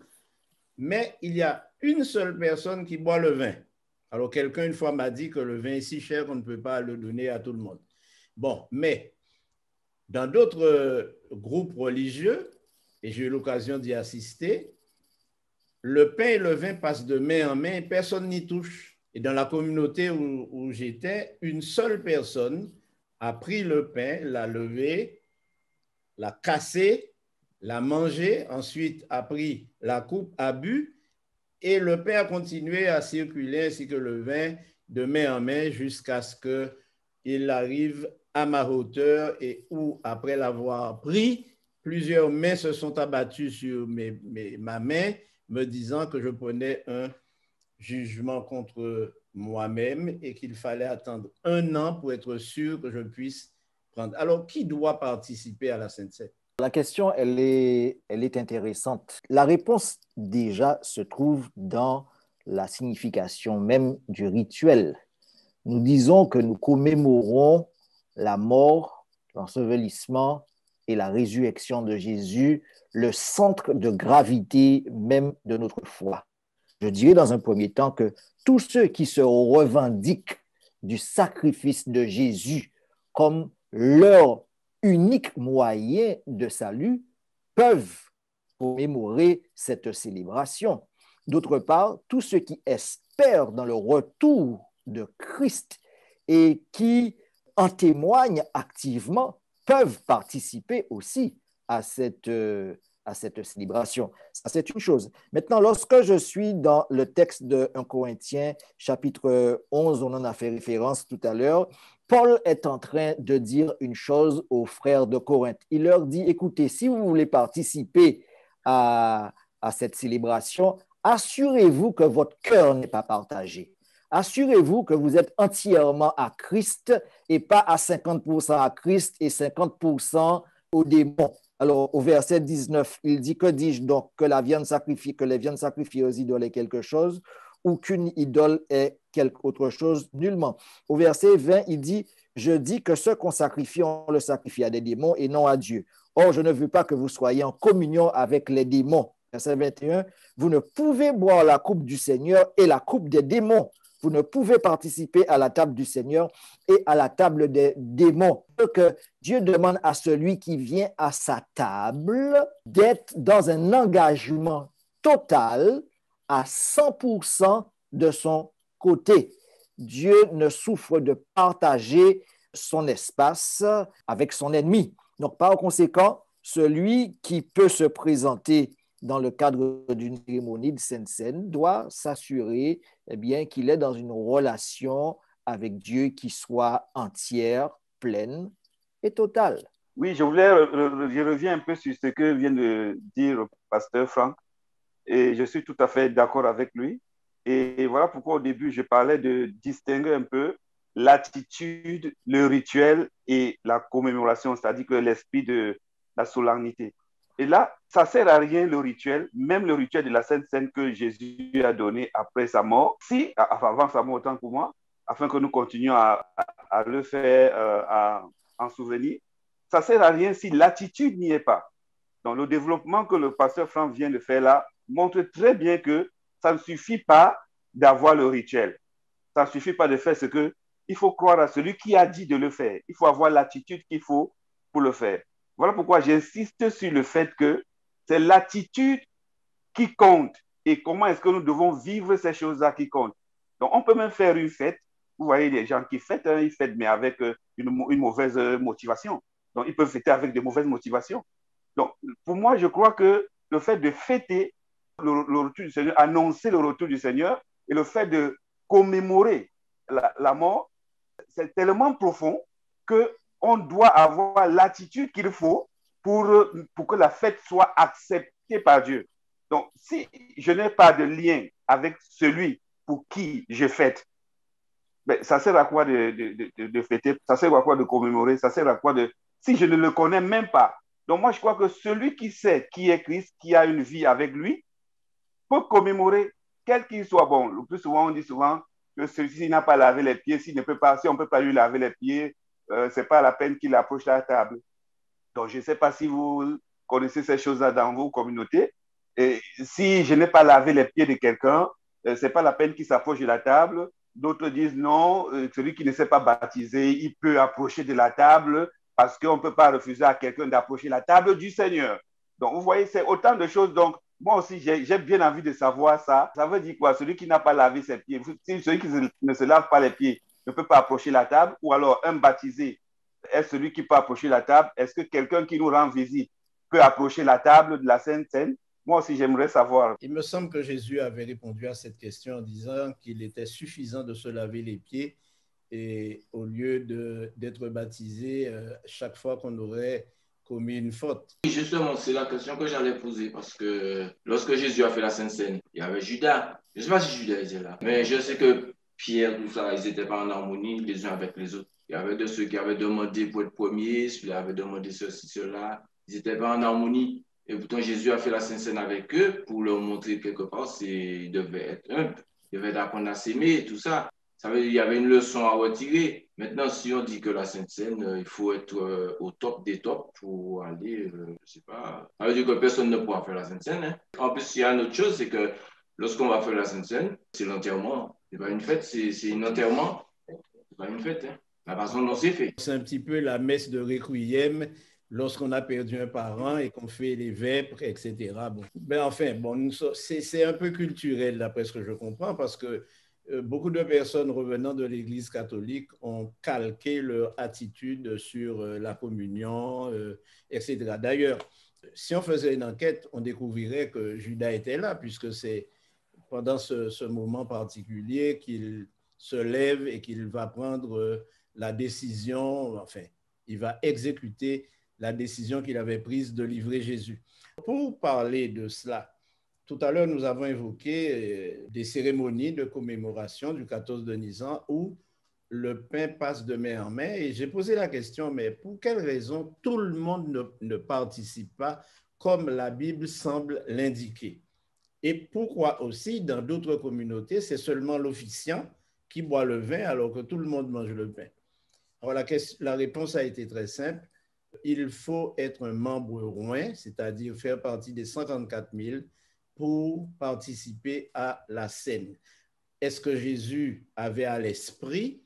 Mais il y a une seule personne qui boit le vin. Alors, quelqu'un une fois m'a dit que le vin est si cher qu'on ne peut pas le donner à tout le monde. Bon, mais dans d'autres groupes religieux, et j'ai eu l'occasion d'y assister, le pain et le vin passent de main en main et personne n'y touche. Et dans la communauté où j'étais, une seule personne a pris le pain, l'a levé, l'a cassé, l'a mangé, ensuite a pris la coupe, a bu, et le pain a continué à circuler ainsi que le vin de main en main jusqu'à ce qu'il arrive à ma hauteur et où, après l'avoir pris, plusieurs mains se sont abattues sur ma main, me disant que je prenais un jugement contre moi-même et qu'il fallait attendre 1 an pour être sûr que je puisse prendre. Alors, qui doit participer à la Sainte Seine? La question, elle est intéressante. La réponse, déjà, se trouve dans la signification même du rituel. Nous disons que nous commémorons la mort, l'ensevelissement et la résurrection de Jésus, le centre de gravité même de notre foi. Je dirais dans un premier temps que tous ceux qui se revendiquent du sacrifice de Jésus comme leur unique moyen de salut peuvent commémorer cette célébration. D'autre part, tous ceux qui espèrent dans le retour de Christ et qui en témoignent activement peuvent participer aussi à cette célébration. Ça, c'est une chose. Maintenant, lorsque je suis dans le texte de 1 Corinthiens, chapitre 11, on en a fait référence tout à l'heure, Paul est en train de dire une chose aux frères de Corinthe. Il leur dit, écoutez, si vous voulez participer à cette célébration, assurez-vous que votre cœur n'est pas partagé. Assurez-vous que vous êtes entièrement à Christ et pas à 50% à Christ et 50% aux démons. Alors, au verset 19, il dit, que dis-je donc, que les viandes sacrifiées aux idoles est quelque chose ou qu'une idole est quelque autre chose? Nullement. Au verset 20, il dit, je dis que ce qu'on sacrifie, on le sacrifie à des démons et non à Dieu. Or, je ne veux pas que vous soyez en communion avec les démons. Verset 21, vous ne pouvez boire la coupe du Seigneur et la coupe des démons. Vous ne pouvez participer à la table du Seigneur et à la table des démons. Donc, Dieu demande à celui qui vient à sa table d'être dans un engagement total à 100% de son côté. Dieu ne souffre de partager son espace avec son ennemi. Donc, par conséquent, celui qui peut se présenter dans le cadre d'une cérémonie de Sainte Seine doit s'assurer qu'il est dans une relation avec Dieu qui soit entière, pleine et totale. Oui, je reviens un peu sur ce que vient de dire le pasteur Franck, et je suis tout à fait d'accord avec lui. Et voilà pourquoi au début, je parlais de distinguer un peu l'attitude, le rituel et la commémoration, c'est-à-dire que l'esprit de la solennité. Et là, ça ne sert à rien le rituel, même le rituel de la Sainte Seine que Jésus a donné après sa mort, avant sa mort autant pour moi, afin que nous continuions à le faire en souvenir. Ça ne sert à rien si l'attitude n'y est pas. Donc, le développement que le pasteur Franck vient de faire là montre très bien que ça ne suffit pas d'avoir le rituel. Ça ne suffit pas de faire ce que il faut croire à celui qui a dit de le faire. Il faut avoir l'attitude qu'il faut pour le faire. Voilà pourquoi j'insiste sur le fait que c'est l'attitude qui compte et comment est-ce que nous devons vivre ces choses-là qui comptent. Donc, on peut même faire une fête. Vous voyez les gens qui fêtent, ils fêtent, mais avec une mauvaise motivation. Donc, ils peuvent fêter avec de mauvaises motivations. Donc, pour moi, je crois que le fait de fêter le retour du Seigneur, annoncer le retour du Seigneur et le fait de commémorer la mort, c'est tellement profond qu'on doit avoir l'attitude qu'il faut pour que la fête soit acceptée par Dieu. Donc, si je n'ai pas de lien avec celui pour qui je fête, ben, ça sert à quoi de fêter? Ça sert à quoi de commémorer? Ça sert à quoi si je ne le connais même pas? Donc, moi, je crois que celui qui sait qui est Christ, qui a une vie avec lui, peut commémorer, quel qu'il soit. Bon, le plus souvent, on dit souvent que celui-ci n'a pas lavé les pieds, si on ne peut pas lui laver les pieds, ce n'est pas la peine qu'il approche la table. Donc, je ne sais pas si vous connaissez ces choses-là dans vos communautés. Et si je n'ai pas lavé les pieds de quelqu'un, ce n'est pas la peine qu'il s'approche de la table. D'autres disent non, celui qui ne s'est pas baptisé, il peut approcher de la table parce qu'on ne peut pas refuser à quelqu'un d'approcher la table du Seigneur. Donc, vous voyez, c'est autant de choses. Donc, moi aussi, j'ai bien envie de savoir ça. Ça veut dire quoi? Celui qui n'a pas lavé ses pieds, celui qui ne se lave pas les pieds ne peut pas approcher la table, ou alors un baptisé est celui qui peut approcher la table. Est-ce que quelqu'un qui nous rend visite peut approcher la table de la Sainte Seine? Moi aussi, j'aimerais savoir. Il me semble que Jésus avait répondu à cette question en disant qu'il était suffisant de se laver les pieds et au lieu d'être baptisé chaque fois qu'on aurait commis une faute. Justement, c'est la question que j'allais poser parce que lorsque Jésus a fait la Sainte Seine, il y avait Judas. Je ne sais pas si Judas était là, mais je sais que Pierre, tout ça, ils n'étaient pas en harmonie les uns avec les autres. Il y avait de ceux qui avaient demandé pour être premiers, celui-là avait demandé ceci, cela. Ils n'étaient pas en harmonie. Et pourtant, Jésus a fait la Sainte Seine avec eux pour leur montrer quelque part qu'ils devaient être humbles, ils devaient apprendre à s'aimer et tout ça. Ça veut dire qu'il y avait une leçon à retirer. Maintenant, si on dit que la Sainte Seine, il faut être au top des tops pour aller, je ne sais pas. Ça veut dire que personne ne pourra faire la Sainte Seine. Hein. En plus, il y a une autre chose, c'est que lorsqu'on va faire la Sainte Seine, c'est l'enterrement. Ce n'est pas une fête, c'est un enterrement. Ce n'est pas une fête. Hein. La façon dont c'est fait. C'est un petit peu la messe de Requiem lorsqu'on a perdu un parent et qu'on fait les vêpres, etc. Bon. Ben enfin, bon, c'est un peu culturel d'après ce que je comprends parce que beaucoup de personnes revenant de l'Église catholique ont calqué leur attitude sur la communion, etc. D'ailleurs, si on faisait une enquête, on découvrirait que Judas était là puisque c'est pendant ce moment particulier qu'il se lève et qu'il va prendre la décision, enfin, il va exécuter la décision qu'il avait prise de livrer Jésus. Pour parler de cela, tout à l'heure, nous avons évoqué des cérémonies de commémoration du 14 de Nisan où le pain passe de main en main. Et j'ai posé la question, mais pour quelle raison tout le monde ne participe pas comme la Bible semble l'indiquer? Et pourquoi aussi, dans d'autres communautés, c'est seulement l'officiant qui boit le vin alors que tout le monde mange le pain? Alors, la réponse a été très simple. Il faut être un membre romain, c'est-à-dire faire partie des 134 000 pour participer à la scène? Est-ce que Jésus avait à l'esprit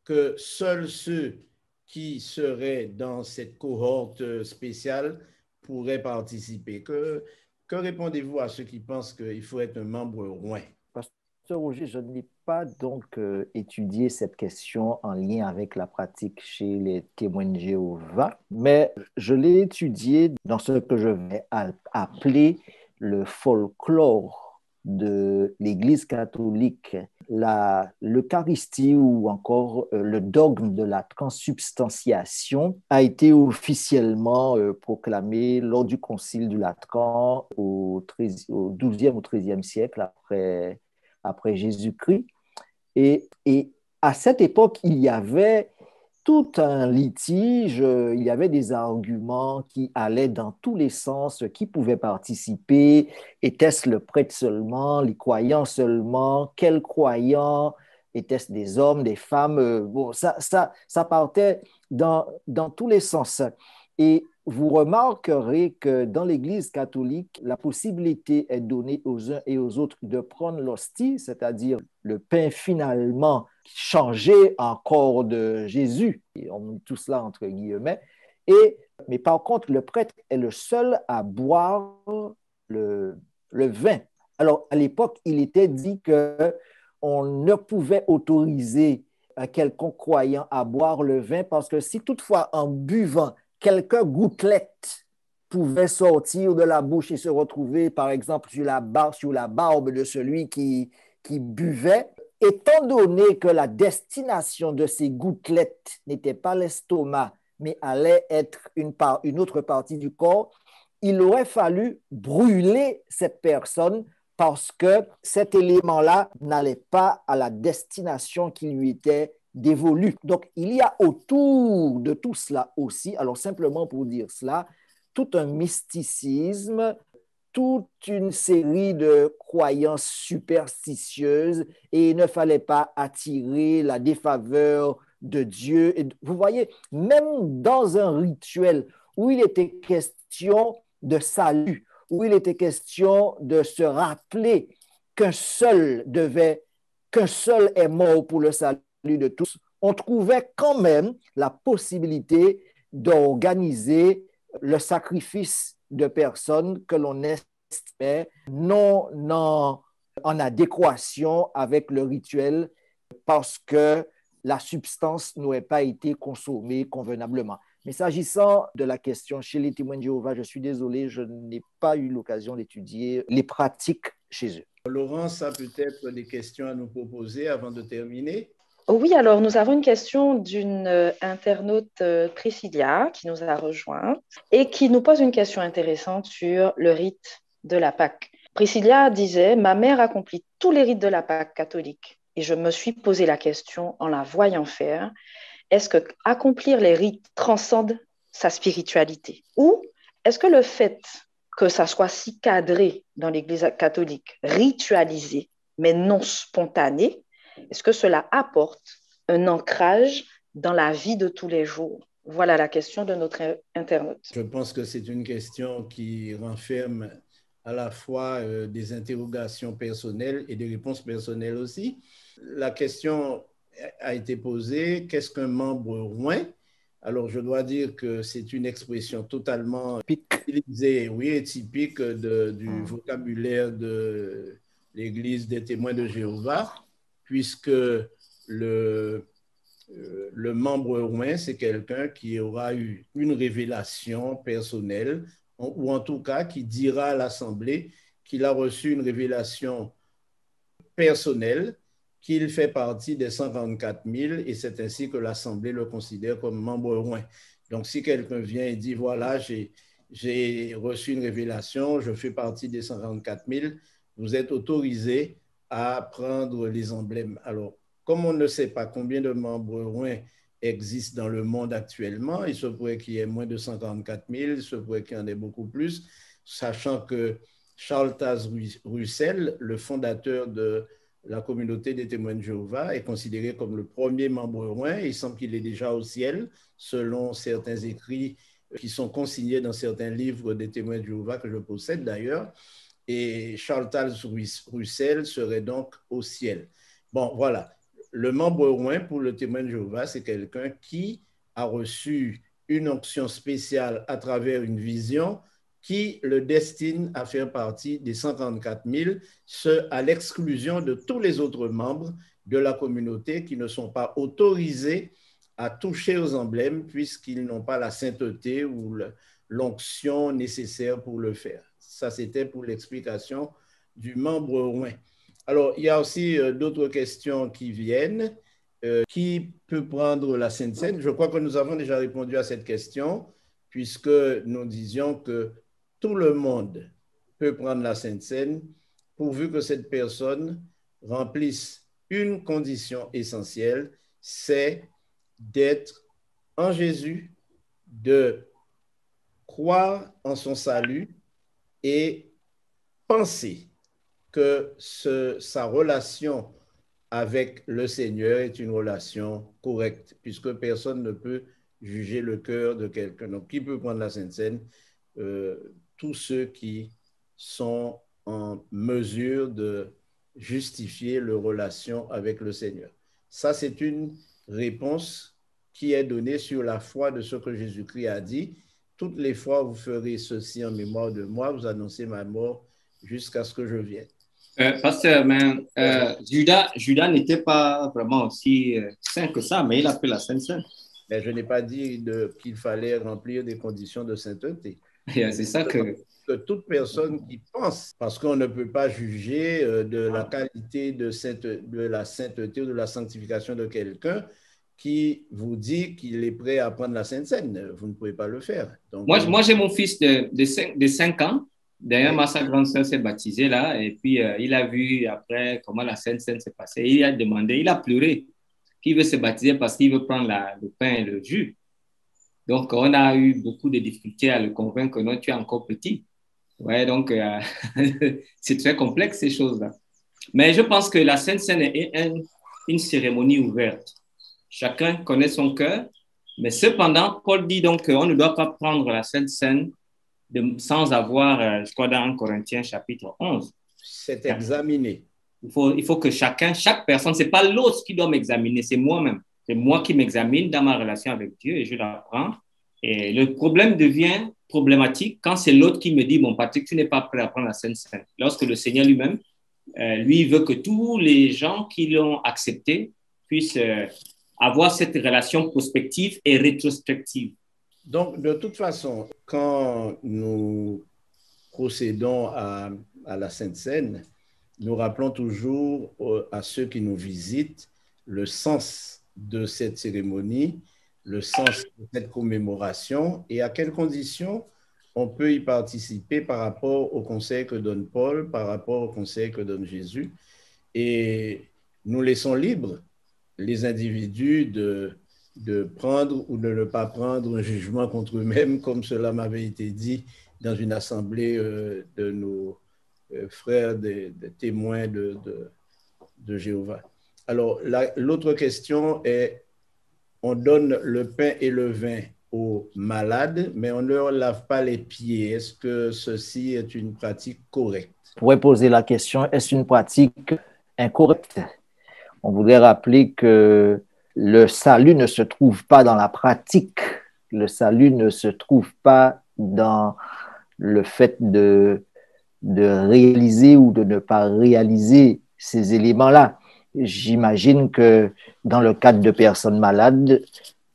que seuls ceux qui seraient dans cette cohorte spéciale pourraient participer? Que répondez-vous à ceux qui pensent qu'il faut être un membre oint? Pasteur Roger, je n'ai pas donc étudié cette question en lien avec la pratique chez les témoins de Jéhovah, mais je l'ai étudié dans ce que je vais appeler le folklore de l'Église catholique. L'Eucharistie ou encore le dogme de la transubstantiation a été officiellement proclamé lors du Concile du Latran au XIIe ou XIIIe siècle après Jésus-Christ. Et à cette époque, il y avait tout un litige, il y avait des arguments qui allaient dans tous les sens, qui pouvaient participer, était-ce le prêtre seulement, les croyants seulement, quels croyants, était-ce des hommes, des femmes, bon, ça partait dans tous les sens. Et vous remarquerez que dans l'Église catholique, la possibilité est donnée aux uns et aux autres de prendre l'hostie, c'est-à-dire le pain finalement changé en corps de Jésus. Et on met tout cela entre guillemets. Mais par contre, le prêtre est le seul à boire le vin. Alors, à l'époque, il était dit qu'on ne pouvait autoriser un quelconque croyant à boire le vin parce que si toutefois, en buvant, quelques gouttelettes pouvaient sortir de la bouche et se retrouver, par exemple, sur la barbe de celui qui buvait, étant donné que la destination de ces gouttelettes n'était pas l'estomac, mais allait être une autre partie du corps, il aurait fallu brûler cette personne parce que cet élément-là n'allait pas à la destination qui lui était dévolue. Donc, il y a autour de tout cela aussi, alors simplement pour dire cela, tout un mysticisme, toute une série de croyances superstitieuses et il ne fallait pas attirer la défaveur de Dieu. Et vous voyez, même dans un rituel où il était question de salut, où il était question de se rappeler qu'un seul est mort pour le salut de tous, on trouvait quand même la possibilité d'organiser le sacrifice de personnes que l'on estimait non en adéquation avec le rituel parce que la substance n'aurait pas été consommée convenablement. Mais s'agissant de la question chez les témoins de Jéhovah, je suis désolé, je n'ai pas eu l'occasion d'étudier les pratiques chez eux. Laurence a peut-être des questions à nous proposer avant de terminer. Oui, alors nous avons une question d'une internaute Priscilla qui nous a rejoint et qui nous pose une question intéressante sur le rite de la Pâque. Priscilla disait « Ma mère accomplit tous les rites de la Pâque catholique et je me suis posé la question en la voyant faire, est-ce que accomplir les rites transcende sa spiritualité? Ou est-ce que le fait que ça soit si cadré dans l'Église catholique, ritualisé, mais non spontané, est-ce que cela apporte un ancrage dans la vie de tous les jours? Voilà la question de notre internaute. Je pense que c'est une question qui renferme à la fois des interrogations personnelles et des réponses personnelles aussi. La question a été posée, qu'est-ce qu'un membre oint? Alors, je dois dire que c'est une expression totalement utilisée, oui, et typique du vocabulaire de l'Église des témoins de Jéhovah, puisque le membre oint, c'est quelqu'un qui aura eu une révélation personnelle, ou en tout cas qui dira à l'Assemblée qu'il a reçu une révélation personnelle, qu'il fait partie des 144 000 et c'est ainsi que l'Assemblée le considère comme membre oint. Donc, si quelqu'un vient et dit, voilà, j'ai reçu une révélation, je fais partie des 144 000, vous êtes autorisé à prendre les emblèmes. Alors, comme on ne sait pas combien de membres oints existent dans le monde actuellement, il se pourrait qu'il y ait moins de 144 000, il se pourrait qu'il y en ait beaucoup plus, sachant que Charles Taz Russell, le fondateur de la communauté des témoins de Jéhovah, est considéré comme le premier membre oint. Il semble qu'il est déjà au ciel, selon certains écrits qui sont consignés dans certains livres des témoins de Jéhovah que je possède d'ailleurs. et Charles Tals Roussel serait donc au ciel. Bon, voilà. Le membre oint pour le témoin de Jéhovah, c'est quelqu'un qui a reçu une onction spéciale à travers une vision qui le destine à faire partie des 134 000, ce à l'exclusion de tous les autres membres de la communauté qui ne sont pas autorisés à toucher aux emblèmes puisqu'ils n'ont pas la sainteté ou l'onction nécessaire pour le faire. Ça, c'était pour l'explication du membre oint. Alors, il y a aussi d'autres questions qui viennent. Qui peut prendre la Sainte Seine? Je crois que nous avons déjà répondu à cette question, puisque nous disions que tout le monde peut prendre la Sainte Seine, pourvu que cette personne remplisse une condition essentielle, c'est d'être en Jésus, de croire en son salut et penser que sa relation avec le Seigneur est une relation correcte, puisque personne ne peut juger le cœur de quelqu'un. Donc, qui peut prendre la Sainte Seine? Tous ceux qui sont en mesure de justifier leur relation avec le Seigneur. Ça, c'est une réponse qui est donnée sur la foi de ce que Jésus-Christ a dit. Toutes les fois, vous ferez ceci en mémoire de moi, vous annoncez ma mort jusqu'à ce que je vienne. Pasteur, mais Judas n'était pas vraiment aussi saint que ça, mais il a fait la Sainte Seine. Mais je n'ai pas dit qu'il fallait remplir des conditions de sainteté. C'est ça que toute personne qui pense, parce qu'on ne peut pas juger de la qualité de la sainteté ou de la sanctification de quelqu'un qui vous dit qu'il est prêt à prendre la Sainte Seine. Vous ne pouvez pas le faire. Donc, moi j'ai mon fils de 5 ans. D'ailleurs, sa grande sœur s'est baptisée là, et puis il a vu après comment la Sainte Seine s'est passée. Il a demandé, il a pleuré qu'il veut se baptiser parce qu'il veut prendre le pain et le jus. Donc, on a eu beaucoup de difficultés à le convaincre que non, tu es encore petit. Ouais, donc c'est très complexe ces choses-là. Mais je pense que la Sainte Seine est une cérémonie ouverte. Chacun connaît son cœur, mais cependant, Paul dit donc qu'on ne doit pas prendre la Sainte Seine sans avoir, je crois dans 1 Corinthiens chapitre 11. C'est examiné. Il faut que chaque personne, ce n'est pas l'autre qui doit m'examiner, c'est moi-même. C'est moi qui m'examine dans ma relation avec Dieu et je l'apprends. Et le problème devient problématique quand c'est l'autre qui me dit, bon, Patrick, tu n'es pas prêt à prendre la Sainte Seine. Lorsque le Seigneur lui-même, lui, veut que tous les gens qui l'ont accepté puissent avoir cette relation prospective et rétrospective. Donc, de toute façon, quand nous procédons à la Sainte Seine, nous rappelons toujours à ceux qui nous visitent le sens de cette cérémonie, le sens de cette commémoration et à quelles conditions on peut y participer par rapport au conseil que donne Paul, par rapport au conseil que donne Jésus. Et nous laissons libres les individus de prendre ou de ne pas prendre un jugement contre eux-mêmes, comme cela m'avait été dit dans une assemblée de nos frères, des témoins de Jéhovah. Alors, l'autre question est, on donne le pain et le vin aux malades, mais on ne leur lave pas les pieds. Est-ce que ceci est une pratique correcte? On pourrait poser la question, est-ce une pratique incorrecte? On voudrait rappeler que le salut ne se trouve pas dans la pratique. Le salut ne se trouve pas dans le fait de réaliser ou de ne pas réaliser ces éléments-là. J'imagine que dans le cadre de personnes malades,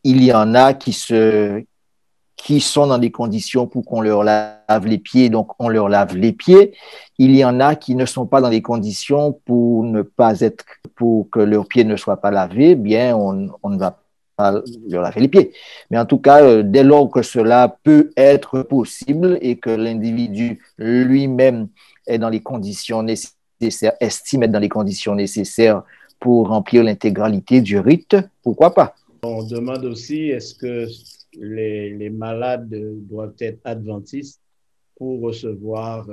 il y en a qui sont dans des conditions pour qu'on leur lave les pieds, donc on leur lave les pieds. Il y en a qui ne sont pas dans des conditions pour que leurs pieds ne soient pas lavés, bien on ne va pas leur laver les pieds. Mais en tout cas, dès lors que cela peut être possible et que l'individu lui-même est dans les conditions nécessaires, estime être dans les conditions nécessaires pour remplir l'intégralité du rite, pourquoi pas? On demande aussi, est-ce que les malades doivent être adventistes pour recevoir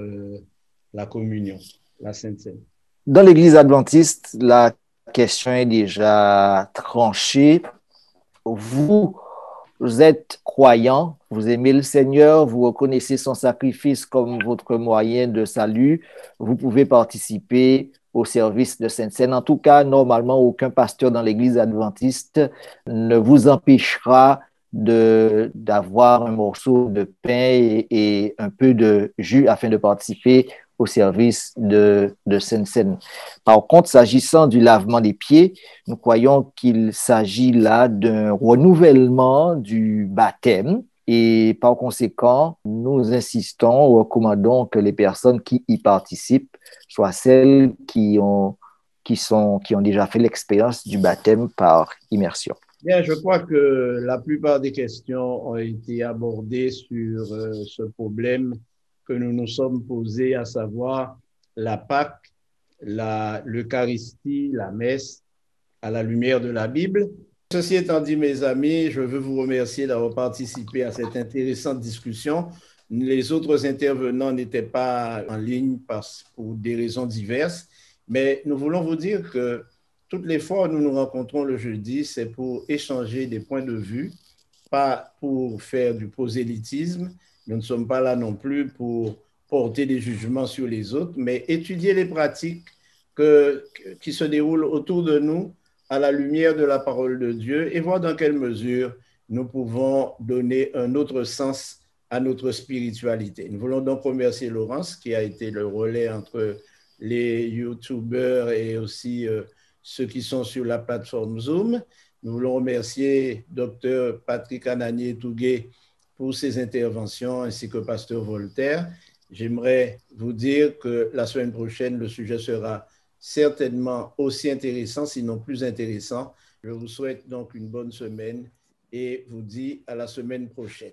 la communion, la Sainte Seine? Dans l'Église adventiste, la question est déjà tranchée. Vous vous êtes croyant, vous aimez le Seigneur, vous reconnaissez son sacrifice comme votre moyen de salut, vous pouvez participer au service de Sainte-Seine. En tout cas, normalement, aucun pasteur dans l'Église adventiste ne vous empêchera d'avoir un morceau de pain et un peu de jus afin de participer au service de Sainte-Seine. Par contre, s'agissant du lavement des pieds, nous croyons qu'il s'agit là d'un renouvellement du baptême et par conséquent, nous insistons ou recommandons que les personnes qui y participent soient celles qui ont déjà fait l'expérience du baptême par immersion. Bien, je crois que la plupart des questions ont été abordées sur ce problème que nous nous sommes posés, à savoir la Pâque, l'Eucharistie, la messe, à la lumière de la Bible. Ceci étant dit, mes amis, je veux vous remercier d'avoir participé à cette intéressante discussion. Les autres intervenants n'étaient pas en ligne pour des raisons diverses, mais nous voulons vous dire que toutes les fois où nous nous rencontrons le jeudi, c'est pour échanger des points de vue, pas pour faire du prosélytisme. Nous ne sommes pas là non plus pour porter des jugements sur les autres, mais étudier les pratiques qui se déroulent autour de nous à la lumière de la parole de Dieu et voir dans quelle mesure nous pouvons donner un autre sens à notre spiritualité. Nous voulons donc remercier Laurence qui a été le relais entre les YouTubeurs et aussi ceux qui sont sur la plateforme Zoom. Nous voulons remercier Dr Patrick Ananier-Touguet pour ses interventions ainsi que Pasteur Voltaire. J'aimerais vous dire que la semaine prochaine, le sujet sera certainement aussi intéressant, sinon plus intéressant. Je vous souhaite donc une bonne semaine et vous dis à la semaine prochaine.